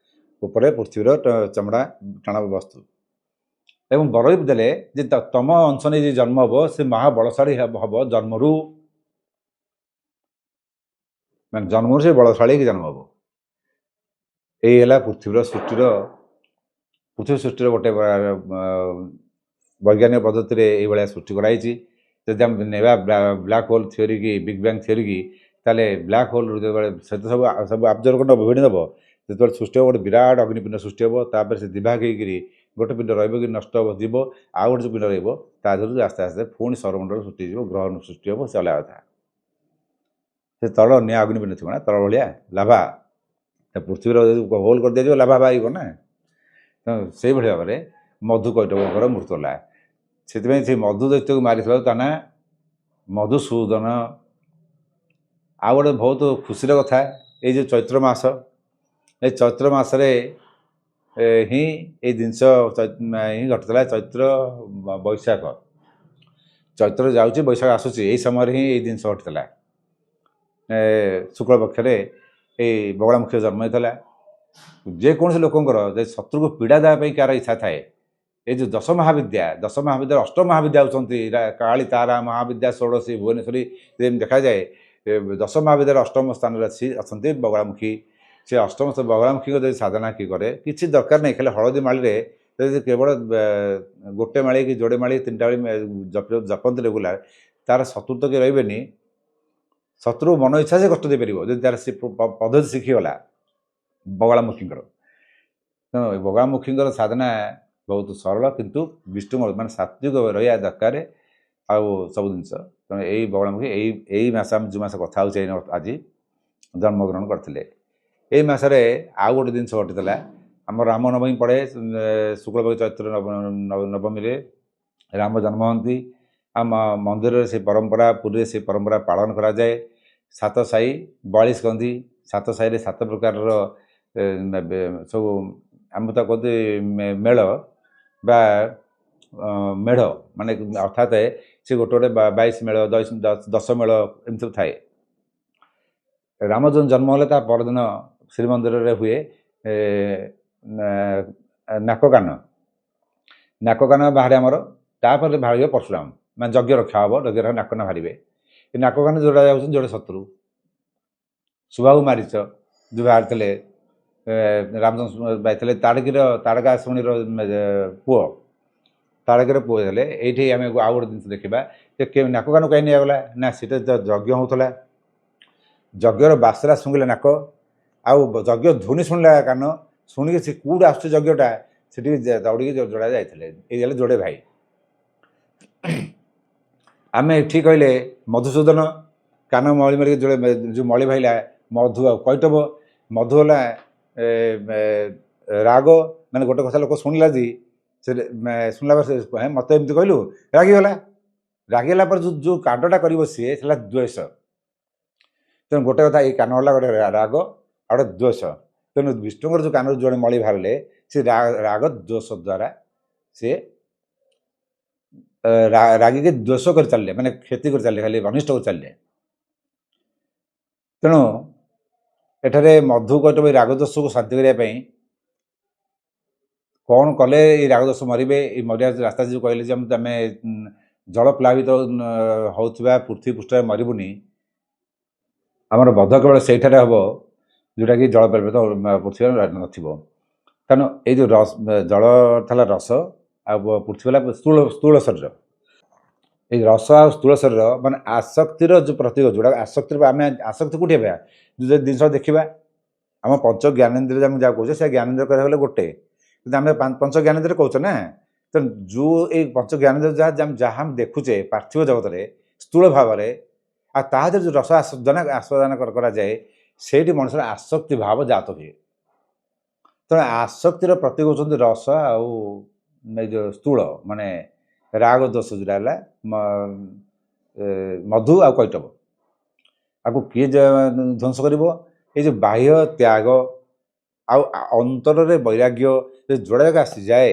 ଉପରେ ପୃଥିବୀର ଚମଡ଼ା ଟାଣ ବସ୍ତୁ। ଏବଂ ବର ବି ଦେଲେ ଯେ ତମ ଅଂଶ ନେଇ ଯେ ଜନ୍ମ ହେବ ସେ ମହାବଳଶାଳୀ ହେବ ଜନ୍ମରୁ, ମାନେ ଜନ୍ମରୁ ସେ ବଳଶାଳୀ କି ଜନ୍ମ ହେବ। ଏଇ ହେଲା ପୃଥିବୀ ସୃଷ୍ଟିର ଗୋଟେ ବୈଜ୍ଞାନିକ ପଦ୍ଧତିରେ ଏଇଭଳିଆ ସୃଷ୍ଟି କରାଯାଇଛି। ଯଦି ଆମେ ନେବା ବ୍ଲାକ୍ ହୋଲ୍ ଥିଓରି କି ବିଗ୍ ବ୍ୟାଙ୍ଗ ଥିଓରି କି, ତାହେଲେ ବ୍ଲାକ୍ ହୋଲ୍ ଯେତେବେଳେ ସେତ ସବୁ ଆବଜର୍ଭ କରିନେବ ଭିଡ଼ି ନେବ, ଯେତେବେଳେ ସୃଷ୍ଟି ହେବ ଗୋଟେ ବିରାଟ ଅଗ୍ନିପିଣ୍ଡ ସୃଷ୍ଟି ହେବ। ତାପରେ ସେ ଦିଭାଗ ହେଇକିରି ଗୋଟେ ପିଣ୍ଡ ରହିବ କି ନଷ୍ଟ ହେବ ଯିବ, ଆଉ ଗୋଟେ ଯେଉଁ ପିଣ୍ଡ ରହିବ ତା ଦେହରୁ ଆସ୍ତେ ଆସ୍ତେ ପୁଣି ସୌରମଣ୍ଡଳ ସୃଷ୍ଟି ହେଇଯିବ, ଗ୍ରହ ସୃଷ୍ଟି ହେବ। ସେ ଅଲଗା କଥା। ସେ ତଳ ନିଆଁ ଅଗ୍ନିପିଣ୍ଡ ଥିବ ନା ତଳ ଭଳିଆ ଲାଭା, ପୃଥିବୀର ଯଦି ହୋଲ୍ କରିଦିଆଯିବ ଲାଭା ବାହାରିବ ନା। ତେଣୁ ସେଇଭଳି ଭାବରେ ମଧୁ କୈଟବଙ୍କର ମୃତ୍ୟୁ ହେଲା। ସେଥିପାଇଁ ସେ ମଧୁ ଦୈତ୍ୟକୁ ମାରିଥିବାରୁ ତା ନାଁ ମଧୁସୂଦନ। ଆଉ ଗୋଟେ ବହୁତ ଖୁସିର କଥା, ଏଇ ଯେଉଁ ଚୈତ୍ର ମାସ, ଏ ଚୈତ୍ର ମାସରେ ହିଁ ଏଇ ଜିନିଷ ହିଁ ଘଟିଥିଲା। ଚୈତ୍ର ବୈଶାଖ, ଚୈତ୍ର ଯାଉଛି ବୈଶାଖ ଆସୁଛି, ଏଇ ସମୟରେ ହିଁ ଏଇ ଜିନିଷ ଘଟିଥିଲା। ଶୁକ୍ଳ ପକ୍ଷରେ ଏଇ ବଗଳାମୁଖୀ ଜନ୍ମ ହେଇଥିଲା। ଯେକୌଣସି ଲୋକଙ୍କର ଯେ ଶତ୍ରୁକୁ ପୀଡ଼ା ଦେବା ପାଇଁ କାହାର ଇଚ୍ଛା ଥାଏ, এই যে দশ মহাবিদ্যার অষ্টম মহাবিদ্যা হচ্ছেন কালী তারা মহাবিদ্যা ষোড়শী ভুবনেশ্বরী যেমনি দেখাযাଏ দশ মহাবিদ্যার অষ্টম স্থাନରେ অଛନ୍ତି বଗଳାମୁଖୀ। ସେ ଅଷ୍ଟମ ବଗଳାମୁଖୀଙ୍କ ଯଦି ସାଧନା କିଏ କରେ କିଛି ଦରକାର ନାହିଁ, ଖାଲି ହଳଦୀ ମାଳିରେ ଯଦି କେବଳ ଗୋଟେ ମାଳି କି ଯୋଡ଼େ ମାଳି ତିନିଟା ମାଳି ଜପନ୍ତି ରେଗୁଲାର, ତାର ଶତ୍ରୁ ତ କିଏ ରହିବେନି। ଶତ୍ରୁ ମନ ଇଚ୍ଛା ସେ କଷ୍ଟ ଦେଇପାରିବ ଯଦି ତାର ସେ ପଦ୍ଧତି ଶିଖିଗଲା ବଗଳାମୁଖୀଙ୍କର। ତେଣୁ ବଗଳାମୁଖୀଙ୍କର ସାଧନା ବହୁତ ସରଳ, କିନ୍ତୁ ବିଷ୍ଣୁ ମାନେ ସାତ୍ଵିକ ରହିବା ଦରକାର ଆଉ ସବୁ ଜିନିଷ। ତେଣୁ ଏଇ ବଗଳାମୁଖୀ ଏଇ ମାସ ଆମେ ଯେଉଁ ମାସ କଥା ହେଉଛେ ଆଜି ଜନ୍ମଗ୍ରହଣ କରିଥିଲେ। ଏଇ ମାସରେ ଆଉ ଗୋଟେ ଜିନିଷ ଘଟିଥିଲା, ଆମର ରାମନବମୀ ପଡ଼େ ଶୁକ୍ଳପକ୍ଷ ଚୈତ୍ର ନବମୀରେ ରାମ ଜନ୍ମ ହୁଅନ୍ତି। ଆମ ମନ୍ଦିରରେ ସେ ପରମ୍ପରା, ପୁରୀରେ ସେ ପରମ୍ପରା ପାଳନ କରାଯାଏ। ସାତ ସାହି 42 କହନ୍ତି, ସାତ ସାହିରେ ସାତ ପ୍ରକାରର ସବୁ ଆମେ ତ କହନ୍ତି ମେଳ ବା ମେଢ଼, ମାନେ ଅର୍ଥାତ୍ ସେ ଗୋଟେ ଗୋଟେ 22 ମେଳ 10 ମେଳ ଏମିତି ସବୁ ଥାଏ। ରାମ ଯେଉଁ ଜନ୍ମ ହେଲେ ତା ପରଦିନ ଶ୍ରୀମନ୍ଦିରରେ ହୁଏ ନାକକାନ ବାହାରେ ଆମର। ତାପରେ ବାହାରିବ ପରଶୁରାମ, ମାନେ ଯଜ୍ଞ ରକ୍ଷା ହେବ, ଯଜ୍ଞ ରକ୍ଷା ନାକକାନ ବାହାରିବେ। ଏ ନାକକାନ ଯୋଡ଼ା ଯାଉଛନ୍ତି ଯୋଡ଼େ ଶତ୍ରୁ, ସୁବାହୁ ମାରିଚ ଯେଉଁ ବାହାରିଥିଲେ, ରାମଚନ୍ଦ୍ର ପାଇଥିଲେ ତାଡ଼କାଶୁଣୀର ପୁଅ, ତାଡ଼କୀର ପୁଅ ହେଲେ। ଏଇଠି ଆମେ ଆଉ ଗୋଟେ ଜିନିଷ ଦେଖିବା ଯେ ନାକକାନ କାହିଁ ନିଆଗଲା ନା, ସେଟା ଯଜ୍ଞ ହେଉଥିଲା, ଯଜ୍ଞର ବାସ୍ନା ଶୁଙ୍ଗିଲା ନାକ, ଆଉ ଯଜ୍ଞ ଧ୍ୱନି ଶୁଣିଲା କାନ, ଶୁଣିକି ସେ କେଉଁଠୁ ଆସୁଛି ଯଜ୍ଞଟା ସେଠିକି ଦୌଡ଼ିକି ଯୋଡ଼ା ଯାଇଥିଲେ। ଏଇ ହେଲେ ଯୋଡ଼େ ଭାଇ। ଆମେ ଏଠି କହିଲେ ମଧୁସୂଦନ, କାନ ମଳି ମାରିକି ଯୋଡ଼େ ଯେଉଁ ମଳି ଭାଇଲା ମଧୁ ଆଉ କୈଟବ। ମଧୁ ହେଲା ରାଗ, ମାନେ ଗୋଟେ କଥା ଲୋକ ଶୁଣିଲା ଯେ ସେ ଶୁଣିଲା ପରେ ମୋତେ ଏମିତି କହିଲୁ ରାଗିଗଲା। ରାଗିଗଲା ପରେ ଯେଉଁ କାଣ୍ଡଟା କରିବ ସିଏ ହେଲା ଦ୍ୱେଷ। ତେଣୁ ଗୋଟେ କଥା ଏଇ କାନ ହେଲା ଗୋଟେ ରାଗ ଆଉ ଗୋଟେ ଦ୍ୱେଷ। ତେଣୁ ବିଷ୍ଣୁଙ୍କର ଯେଉଁ କାନରୁ ଜଣେ ମଳି ବାହାରିଲେ ସେ ରାଗ ଦ୍ୱେଷ ଦ୍ୱାରା ସେ ରାଗିକି ଦ୍ୱେଷ କରି ଚାଲିଲେ, ମାନେ କ୍ଷତି କରି ଚାଲିଲେ, ଖାଲି ଅନିଷ୍ଟ କରି ଚାଲିଲେ। ତେଣୁ ଏଠାରେ ମଧୁ କୈଟବ ଏଇ ରାଗଦୋଷକୁ ଶାନ୍ତି କରିବା ପାଇଁ କ'ଣ କଲେ ଏଇ ରାଗଦୋଷ ମରିବେ? ଏଇ ମରିବା ରାସ୍ତା ଯେଉଁ କହିଲେ ଯେ ଆମେ ଜଳ ପ୍ଲାବିତ ହେଉଥିବା ପୃଥିବୀ ପୃଷ୍ଠରେ ମରିବୁନି, ଆମର ବଧ କେବଳ ସେଇଠାରେ ହେବ ଯେଉଁଟାକି ଜଳ ପ୍ଲାବିତ ପୃଥିବୀରେ ନଥିବ। କାରଣ ଏଇ ଯେଉଁ ଜଳ ଥିଲା ରସ ଆଉ ପୃଥିବୀ ହେଲା ସ୍ଥୂଳ ଶରୀର। ଏଇ ରସ ଆଉ ସ୍ଥୂଳ ଶରୀର ମାନେ ଆସକ୍ତିର ଯେଉଁ ପ୍ରତୀକ, ଯେଉଁଟା ଆସକ୍ତିର ଆମେ ଆସକ୍ତି କେଉଁଠି ହେବା, ଯେଉଁ ଜିନିଷ ଦେଖିବା। ଆମ ପଞ୍ଚ ଜ୍ଞାନେନ୍ଦ୍ରିୟ ଆମେ ଯାହା କହୁଛେ ସେ ଜ୍ଞାନେନ୍ଦ୍ରିୟ କହିବାକୁ ଗଲେ ଗୋଟେ, କିନ୍ତୁ ଆମେ ପାଞ୍ଚ ଜ୍ଞାନେନ୍ଦ୍ରିୟ କହୁଛେ ନା। ତେଣୁ ଯେଉଁ ଏଇ ପଞ୍ଚ ଜ୍ଞାନେନ୍ଦ୍ରିୟ ଯାହା ଆମେ ଦେଖୁଛେ ପାର୍ଥିବ ଜଗତରେ ସ୍ଥୂଳ ଭାବରେ, ଆଉ ତା ଦେହରେ ଯେଉଁ ରସ ଆସ୍ୱାଦନ କରାଯାଏ, ସେଇଠି ମଣିଷର ଆସକ୍ତି ଭାବ ଜାତ ହୁଏ। ତେଣୁ ଆସକ୍ତିର ପ୍ରତୀକ ହେଉଛନ୍ତି ରସ ଆଉ ଏଇ ଯେଉଁ ସ୍ଥୂଳ, ମାନେ ରାଗ ଦୋଷ ଯେଉଁଟା ହେଲା ମଧୁ ଆଉ କୈଟବ। ଆକୁ କିଏ ଧ୍ୱଂସ କରିବ? ଏଇ ଯେଉଁ ବାହ୍ୟ ତ୍ୟାଗ ଆଉ ଅନ୍ତରରେ ବୈରାଗ୍ୟ ଯଦି ଯୋଡ଼ାଯାକ ଆସିଯାଏ,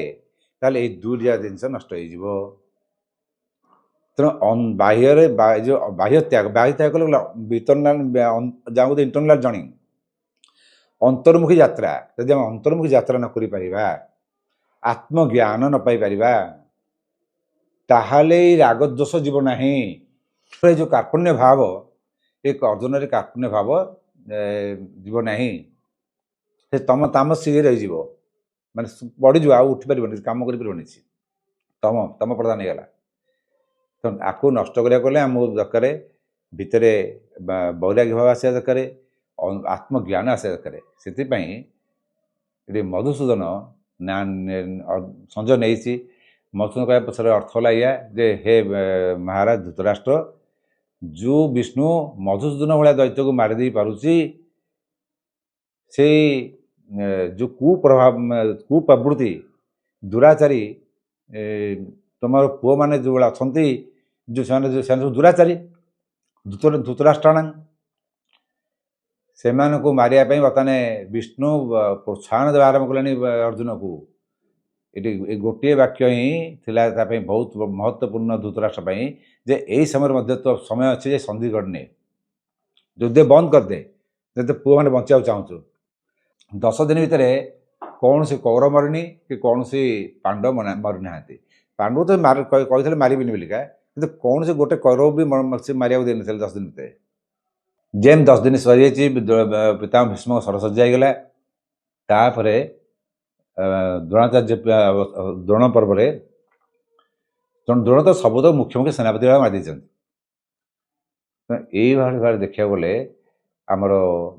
ତାହେଲେ ଏଇ ଦୁଇଟା ଜିନିଷ ନଷ୍ଟ ହେଇଯିବ। ତେଣୁ ବାହ୍ୟରେ ଯେଉଁ ବାହ୍ୟ ତ୍ୟାଗ କଲେ ଯାହାକୁ ଇଣ୍ଟରନାଲ ଜର୍ଣ୍ଣି, ଅନ୍ତର୍ମୁଖୀ ଯାତ୍ରା। ଯଦି ଆମେ ଅନ୍ତର୍ମୁଖୀ ଯାତ୍ରା ନ କରିପାରିବା ଆତ୍ମଜ୍ଞାନ ନ ପାଇପାରିବା ତାହେଲେ ଏଇ ରାଗଦ୍ୱେଷ ଯିବ ନାହିଁ। ଏ ଯେଉଁ କାର୍ପଣ୍ୟ ଭାବ, ଏ ଅର୍ଜୁନରେ କାର୍ପଣ୍ୟ ଭାବ ଯିବ ନାହିଁ। ସେ ତାମସିକ ରହିଯିବ, ମାନେ ବଢ଼ିଯିବ, ଆଉ ଉଠିପାରିବନି, କାମ କରିପାରିବନି। ତମ ପ୍ରଧାନ ହେଇଗଲା। ତ ଆକୁ ନଷ୍ଟ କରିବାକୁ ଗଲେ ଆମକୁ ଦରକାର ଭିତରେ ବୈରାଗ୍ୟ ଭାବ ଆସିବା ଦରକାର, ଆତ୍ମଜ୍ଞାନ ଆସିବା ଦରକାର। ସେଥିପାଇଁ ଏଠି ମଧୁସୂଦନ ସଞ୍ଜୟ ନେଇଛି। ମଧୁସୂଦନ କହିବା ପଛରେ ଅର୍ଥ ହେଲା ଏଇଆ ଯେ ହେ ମହାରାଜ ଧୃତରାଷ୍ଟ୍ର, ଯେଉଁ ବିଷ୍ଣୁ ମଧୁସୂଦନ ଭଳିଆ ଦୈତ୍ୟକୁ ମାରିଦେଇ ପାରୁଛି, ସେଇ ଯେଉଁ କୁପ୍ରବୃତ୍ତି ଦୁରାଚାରୀ ତୁମର ପୁଅମାନେ ଯେଉଁଭଳିଆ ଅଛନ୍ତି, ସେମାନେ ସବୁ ଦୁରାଚାରୀ, ଧୃତରାଷ୍ଟ୍ରାଣ, ସେମାନଙ୍କୁ ମାରିବା ପାଇଁ ବର୍ତ୍ତମାନ ବିଷ୍ଣୁ ପ୍ରୋତ୍ସାହନ ଦେବା ଆରମ୍ଭ କଲେଣି ଅର୍ଜୁନକୁ। ଏଠି ଗୋଟିଏ ବାକ୍ୟ ହିଁ ଥିଲା ତା ପାଇଁ ବହୁତ ମହତ୍ତ୍ୱପୂର୍ଣ୍ଣ ଧୃତରାଷ୍ଟ୍ର ପାଇଁ, ଯେ ଏଇ ସମୟରେ ମଧ୍ୟ ତ ସମୟ ଅଛି ଯେ ସନ୍ଧି କରିନେ, ଯୁଦ୍ଧ ବନ୍ଦ କରିଦେ, ଯଦି ପୁଅମାନେ ବଞ୍ଚିବାକୁ ଚାହୁଁଛୁ। 10 ଦିନ ଭିତରେ କୌଣସି କୌରବ ମରିନି କି କୌଣସି ପାଣ୍ଡବ ମରିନାହାନ୍ତି। ପାଣ୍ଡବ ତ କହିଥିଲେ ମାରିବିନି ବୋଲିକା, କିନ୍ତୁ କୌଣସି ଗୋଟେ କୌରବ ବି ସେ ମାରିବାକୁ ଦେଇନଥିଲେ 10 ଦିନ ଭିତରେ। ଯେମିତି 10 ଦିନ ସରିଯାଇଛି, ପିତାମହ ଭୀଷ୍ମ ସରସଜ୍ଜା ହେଇଗଲା। ତାପରେ ଦ୍ରୋଣାଚାର୍ଯ୍ୟ ଦ୍ରୋଣ ପର୍ବରେ ଦ୍ରୋଣ ତ ସବୁ ତ ମୁଖ୍ୟ ସେନାପତି ଭାବେ ମାରିଦେଇଛନ୍ତି। ଏଇଭଳି ଦେଖିବାକୁ ଗଲେ ଆମର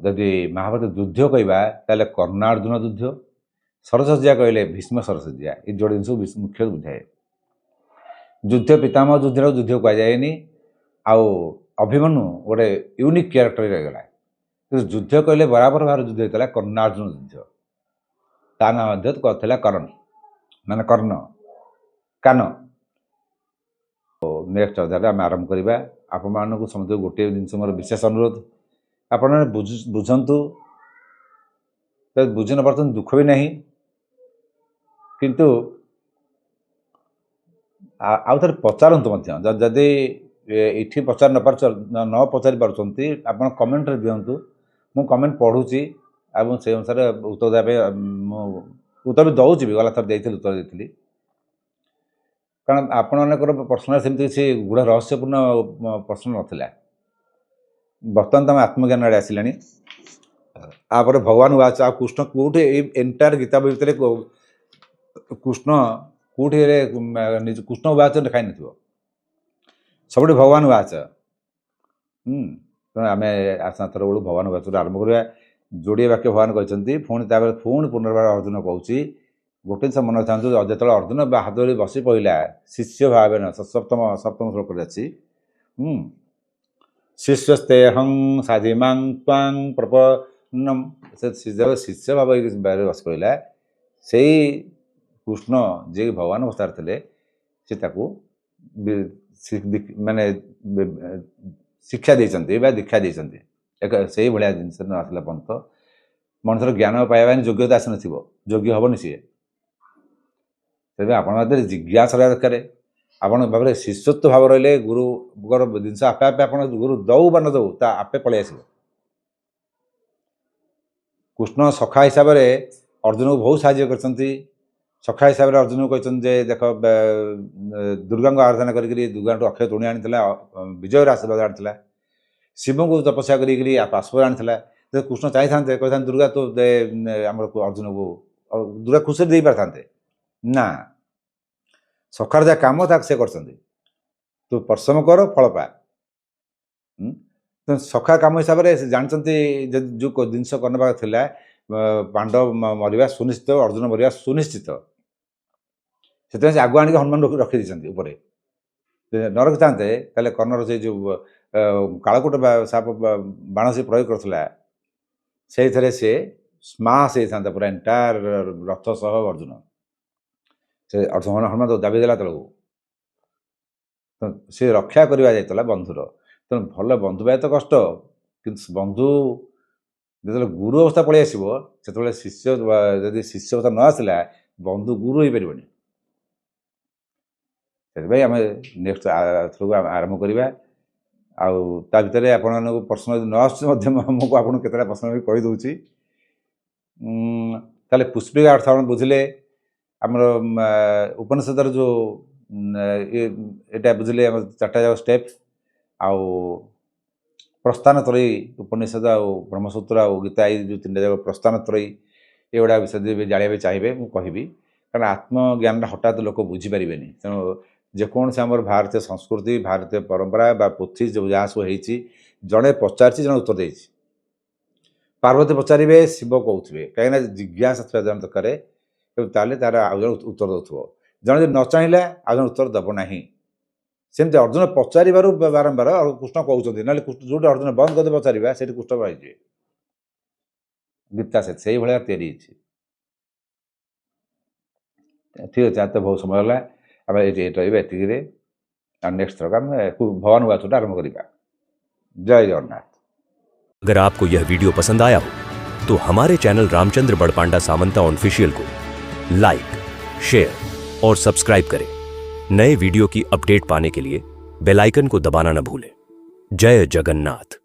ଯଦି ମହାଭାରତ ଯୁଦ୍ଧ କହିବା ତାହେଲେ କର୍ଣ୍ଣାର୍ଜୁନ ଯୁଦ୍ଧ, ସରସଜ୍ଜା କହିଲେ ଭୀଷ୍ମ ସରସଜ୍ଜା, ଏ ଯୋଡ଼ ଜିନିଷକୁ ମୁଖ୍ୟ ବୁଝାଏ। ଯୁଦ୍ଧ ପିତାମହ ଯୁଦ୍ଧ କୁହାଯାଏନି। ଆଉ ଅଭିମନ୍ୟୁ ଗୋଟେ ୟୁନିକ୍ କ୍ୟାରେକ୍ଟର ରହିଗଲା, କିନ୍ତୁ ଯୁଦ୍ଧ କହିଲେ ବରାବର ଭାବରେ ଯୁଦ୍ଧ ହେଇଥିଲା କର୍ଣ୍ଣାର୍ଜୁନ ଯୁଦ୍ଧ। ତା ନାଁ ମଧ୍ୟ ଥିଲା କର୍ଣ୍ଣ, ମାନେ କର୍ଣ୍ଣ, କାନ। ନେକ୍ସଟ ଅଧ୍ୟାୟରେ ଆମେ ଆରମ୍ଭ କରିବା। ଆପଣମାନଙ୍କୁ ସମସ୍ତଙ୍କୁ ଗୋଟିଏ ଜିନିଷ ମୋର ବିଶେଷ ଅନୁରୋଧ, ଆପଣମାନେ ବୁଝନ୍ତୁ, ବୁଝି ନ ପାରୁଛନ୍ତି ଦୁଃଖ ବି ନାହିଁ, କିନ୍ତୁ ଆଉ ଥରେ ପଚାରନ୍ତୁ ମଧ୍ୟ। ଯଦି ଏଠି ପଚାରି ନ ପଚାରି ପାରୁଛନ୍ତି, ଆପଣ କମେଣ୍ଟରେ ଦିଅନ୍ତୁ, ମୁଁ କମେଣ୍ଟ ପଢ଼ୁଛି ଏବଂ ସେଇ ଅନୁସାରେ ଉତ୍ତର ଦେବା ପାଇଁ ମୁଁ ଉତ୍ତର ବି ଦେଉଛି ବି। ଗଲା ଥର ଉତ୍ତର ଦେଇଥିଲି, କାରଣ ଆପଣମାନଙ୍କର ପ୍ରଶ୍ନରେ ସେମିତି କିଛି ଗୁଢ଼ ରହସ୍ୟପୂର୍ଣ୍ଣ ପ୍ରଶ୍ନ ନଥିଲା। ବର୍ତ୍ତମାନ ତମେ ଆତ୍ମଜ୍ଞାନ ଆଡ଼େ ଆସିଲାଣି। ତାପରେ ଭଗବାନ ବାଚ, ଆଉ କୃଷ୍ଣ କେଉଁଠି ଏଇ ଏଣ୍ଟାୟାର ଗୀତା ଭିତରେ କୃଷ୍ଣ କେଉଁଠି କୃଷ୍ଣ ବାଚ ଲେଖା ନଥିବ, ସବୁଠି ଭଗବାନ ବାଚ। ଆମେ ଆସନ୍ତାଥର ବେଳକୁ ଭଗବାନ ବାଚରୁ ଆରମ୍ଭ କରିବା। ଯୋଡ଼ିଏ ବାକ୍ୟ ଭଗବାନ କହିଛନ୍ତି, ତାପରେ ପୁଣି ପୁନର୍ବାର ଅର୍ଜୁନ କହୁଛି। ଗୋଟେ ଜିନିଷ ମନେ ରଖିଥାନ୍ତୁ, ଯେତେବେଳେ ଅର୍ଜୁନ ହାତ ଧରି ବସି ପଡ଼ିଲା ଶିଷ୍ୟ ଭାବେନ, ସପ୍ତମ ଶ୍ଲୋକରେ ଅଛି, ଶିଷ୍ୟସ୍ତେହଂ ସାଧିମାଂ ତ୍ୱାଂ ପ୍ରପନ୍ନମ୍, ସେ ଶିଷ୍ୟ ଭାବରେ ବସି ପଡ଼ିଲା। ସେଇ କୃଷ୍ଣ ଯିଏ ଭଗବାନ ଅବସ୍ଥାରେ ଥିଲେ, ସେ ତାକୁ ମାନେ ଶିକ୍ଷା ଦେଇଛନ୍ତି ବା ଦୀକ୍ଷା ଦେଇଛନ୍ତି। ସେଇଭଳିଆ ଜିନିଷ ନ ଆସିଲା ପର୍ଯ୍ୟନ୍ତ ମଣିଷର ଜ୍ଞାନ ପାଇବା ପାଇଁ ଯୋଗ୍ୟତା ଆସିନଥିବ, ଯୋଗ୍ୟ ହେବନି ସିଏ। ତେବେ ଆପଣଙ୍କ ମଧ୍ୟରେ ଜିଜ୍ଞାସା ରହିବା ଦରକାର। ଆପଣଙ୍କ ଭାବରେ ଶିଷ୍ୟତ୍ୱ ଭାବ ରହିଲେ ଗୁରୁଙ୍କର ଜିନିଷ ଆପେ ଆପେ ଆପଣ ଗୁରୁ ଦଉ ବା ନ ଦଉ ତା ଆପେ ପଳେଇ ଆସିବ। କୃଷ୍ଣ ସଖା ହିସାବରେ ଅର୍ଜୁନକୁ ବହୁତ ସାହାଯ୍ୟ କରିଛନ୍ତି। ସଖା ହିସାବରେ ଅର୍ଜୁନକୁ କହିଛନ୍ତି ଯେ ଦେଖ, ଦୁର୍ଗାଙ୍କୁ ଆରାଧନା କରିକି ଦୁର୍ଗାଠୁ ଅକ୍ଷୟ ତୁଣି ଆଣିଥିଲା, ବିଜୟର ଆଶୀର୍ବାଦ ଆଣିଥିଲା। ଶିବଙ୍କୁ ତପସ୍ୟା କରିକିରି ପାର୍ଶ୍ୱ ଆଣିଥିଲା। ଯଦି କୃଷ୍ଣ ଚାହିଁଥାନ୍ତେ, କହିଥାନ୍ତେ ଦୁର୍ଗା ତୁ ଆମର ଅର୍ଜୁନକୁ, ଦୁର୍ଗା ଖୁସିରେ ଦେଇପାରିଥାନ୍ତେ ନା। ସଖାର ଯାହା କାମ ତାକୁ ସେ କରିଛନ୍ତି, ତୁ ପରିଶ୍ରମ କର ଫଳ ପା। ସଖା କାମ ହିସାବରେ ସେ ଜାଣିଛନ୍ତି ଯେଉଁ ଜିନିଷ କରିନେବାର ଥିଲା, ପାଣ୍ଡବ ମରିବା ସୁନିଶ୍ଚିତ, ଅର୍ଜୁନ ମରିବା ସୁନିଶ୍ଚିତ। ସେଥିପାଇଁ ସେ ଆଗୁଆ ଆଣିକି ହନୁମାନ ରଖିଦେଇଛନ୍ତି ଉପରେ। ନ ରଖିଥାନ୍ତେ ତାହେଲେ କର୍ଣ୍ଣର ସେଇ ଯେଉଁ କାଳକୂଟ ସାପ ବାଣ ସେ ପ୍ରୟୋଗ କରୁଥିଲା, ସେଇଥିରେ ସେ ସ୍ମାସ୍ ହେଇଥାନ୍ତା ପୁରା ଏଣ୍ଟାୟାର ରଥ ସହ ଅର୍ଜୁନ। ସେ ହନୁମାନ ଦାବି ଦେଲା ତଳକୁ, ସେ ରକ୍ଷା କରିବା ଯାଇଥିଲା ବନ୍ଧୁର। ତେଣୁ ଭଲ ବନ୍ଧୁ ପାଇବା ତ କଷ୍ଟ, କିନ୍ତୁ ବନ୍ଧୁ ଯେତେବେଳେ ଗୁରୁ ଅବସ୍ଥା ପଳେଇ ଆସିବ, ସେତେବେଳେ ଶିଷ୍ୟ, ଯଦି ଶିଷ୍ୟ ଅବସ୍ଥା ନ ଆସିଲା, ବନ୍ଧୁ ଗୁରୁ ହେଇପାରିବନି। ସେଥିପାଇଁ ଆମେ ନେକ୍ସଟ ଥରକୁ ଆରମ୍ଭ କରିବା। ଆଉ ତା ଭିତରେ ଆପଣମାନଙ୍କୁ ପ୍ରଶ୍ନ ଯଦି ନ ଆସୁଛି ମଧ୍ୟ ମୁଁ ଆପଣଙ୍କୁ କେତେଟା ପ୍ରଶ୍ନ ବି କହିଦେଉଛି। ତାହେଲେ ପୁଷ୍ପିକା ଅର୍ଥ ଆପଣ ବୁଝିଲେ। ଆମର ଉପନିଷଦର ଯେଉଁ ଏଇଟା ବୁଝିଲେ ଆମର 4ଟା ଯାକ ଷ୍ଟେପ୍ ଆଉ ପ୍ରସ୍ଥାନ ତ୍ରୟୀ ଉପନିଷଦ ଆଉ ବ୍ରହ୍ମସୂତ୍ର ଆଉ ଗୀତା ଏଇ ଯେଉଁ 3ଟା ଯାକ ପ୍ରସ୍ଥାନ ତ୍ରୟୀ ଏଗୁଡ଼ା ବିଷୟରେ ଯଦି ଜାଣିବା ପାଇଁ ଚାହିଁବେ ମୁଁ କହିବି କାରଣ ଆତ୍ମଜ୍ଞାନଟା ହଠାତ୍ ଲୋକ ବୁଝିପାରିବେନି ତେଣୁ ଯେକୌଣସି ଆମର ଭାରତୀୟ ସଂସ୍କୃତି ଭାରତୀୟ ପରମ୍ପରା ବା ପୋଥି ଯେଉଁ ଯାହା ସବୁ ହେଇଛି ଜଣେ ପଚାରିଛି ଜଣେ ଉତ୍ତର ଦେଇଛି ପାର୍ବତୀ ପଚାରିବେ ଶିବ କହୁଥିବେ କାହିଁକିନା ଜିଜ୍ଞାସା ଥିବା ଜଣେ ଦରକାର ତାହେଲେ ତାର ଆଉ ଜଣେ ଉତ୍ତର ଦେଉଥିବ ଜଣେ ଯଦି ନ ଚାହିଁଲା ଆଉ ଜଣେ ଉତ୍ତର ଦେବ ନାହିଁ ସେମିତି ଅର୍ଜୁନ ପଚାରିବାରୁ ବାରମ୍ବାର କୃଷ୍ଣ କହୁଛନ୍ତି ନହେଲେ ଯେଉଁଠି ଅର୍ଜୁନ ବନ୍ଦ କରିଦେବେ ପଚାରିବା ସେଇଠି କୃଷ୍ଣ ରହିଯିବେ ଗୀତା ସେଇଭଳିଆ ତିଆରି ହେଇଛି ଠିକ୍ ଅଛି ଆଜି ତ ବହୁତ ସମୟ ହେଲା ଆମେ ଏଇଠି ରହିବା ଏତିକିରେ ଆଉ ନେକ୍ସଟ ଥରକ ଆମେ ଭଗବାନ ବାଚଟା ଆରମ୍ଭ କରିବା ଜୟ ଜଗନ୍ନାଥ। अगर आपको यह वीडियो पसंद आया हो तो हमारे चैनल रामचंद्र बड़पांडा सामंता ऑफिशियल को लाइक, शेयर और सब्सक्राइब करें। नए वीडियो की अपडेट पाने के लिए बेल आइकन को दबाना न भूलें। जय जगन्नाथ।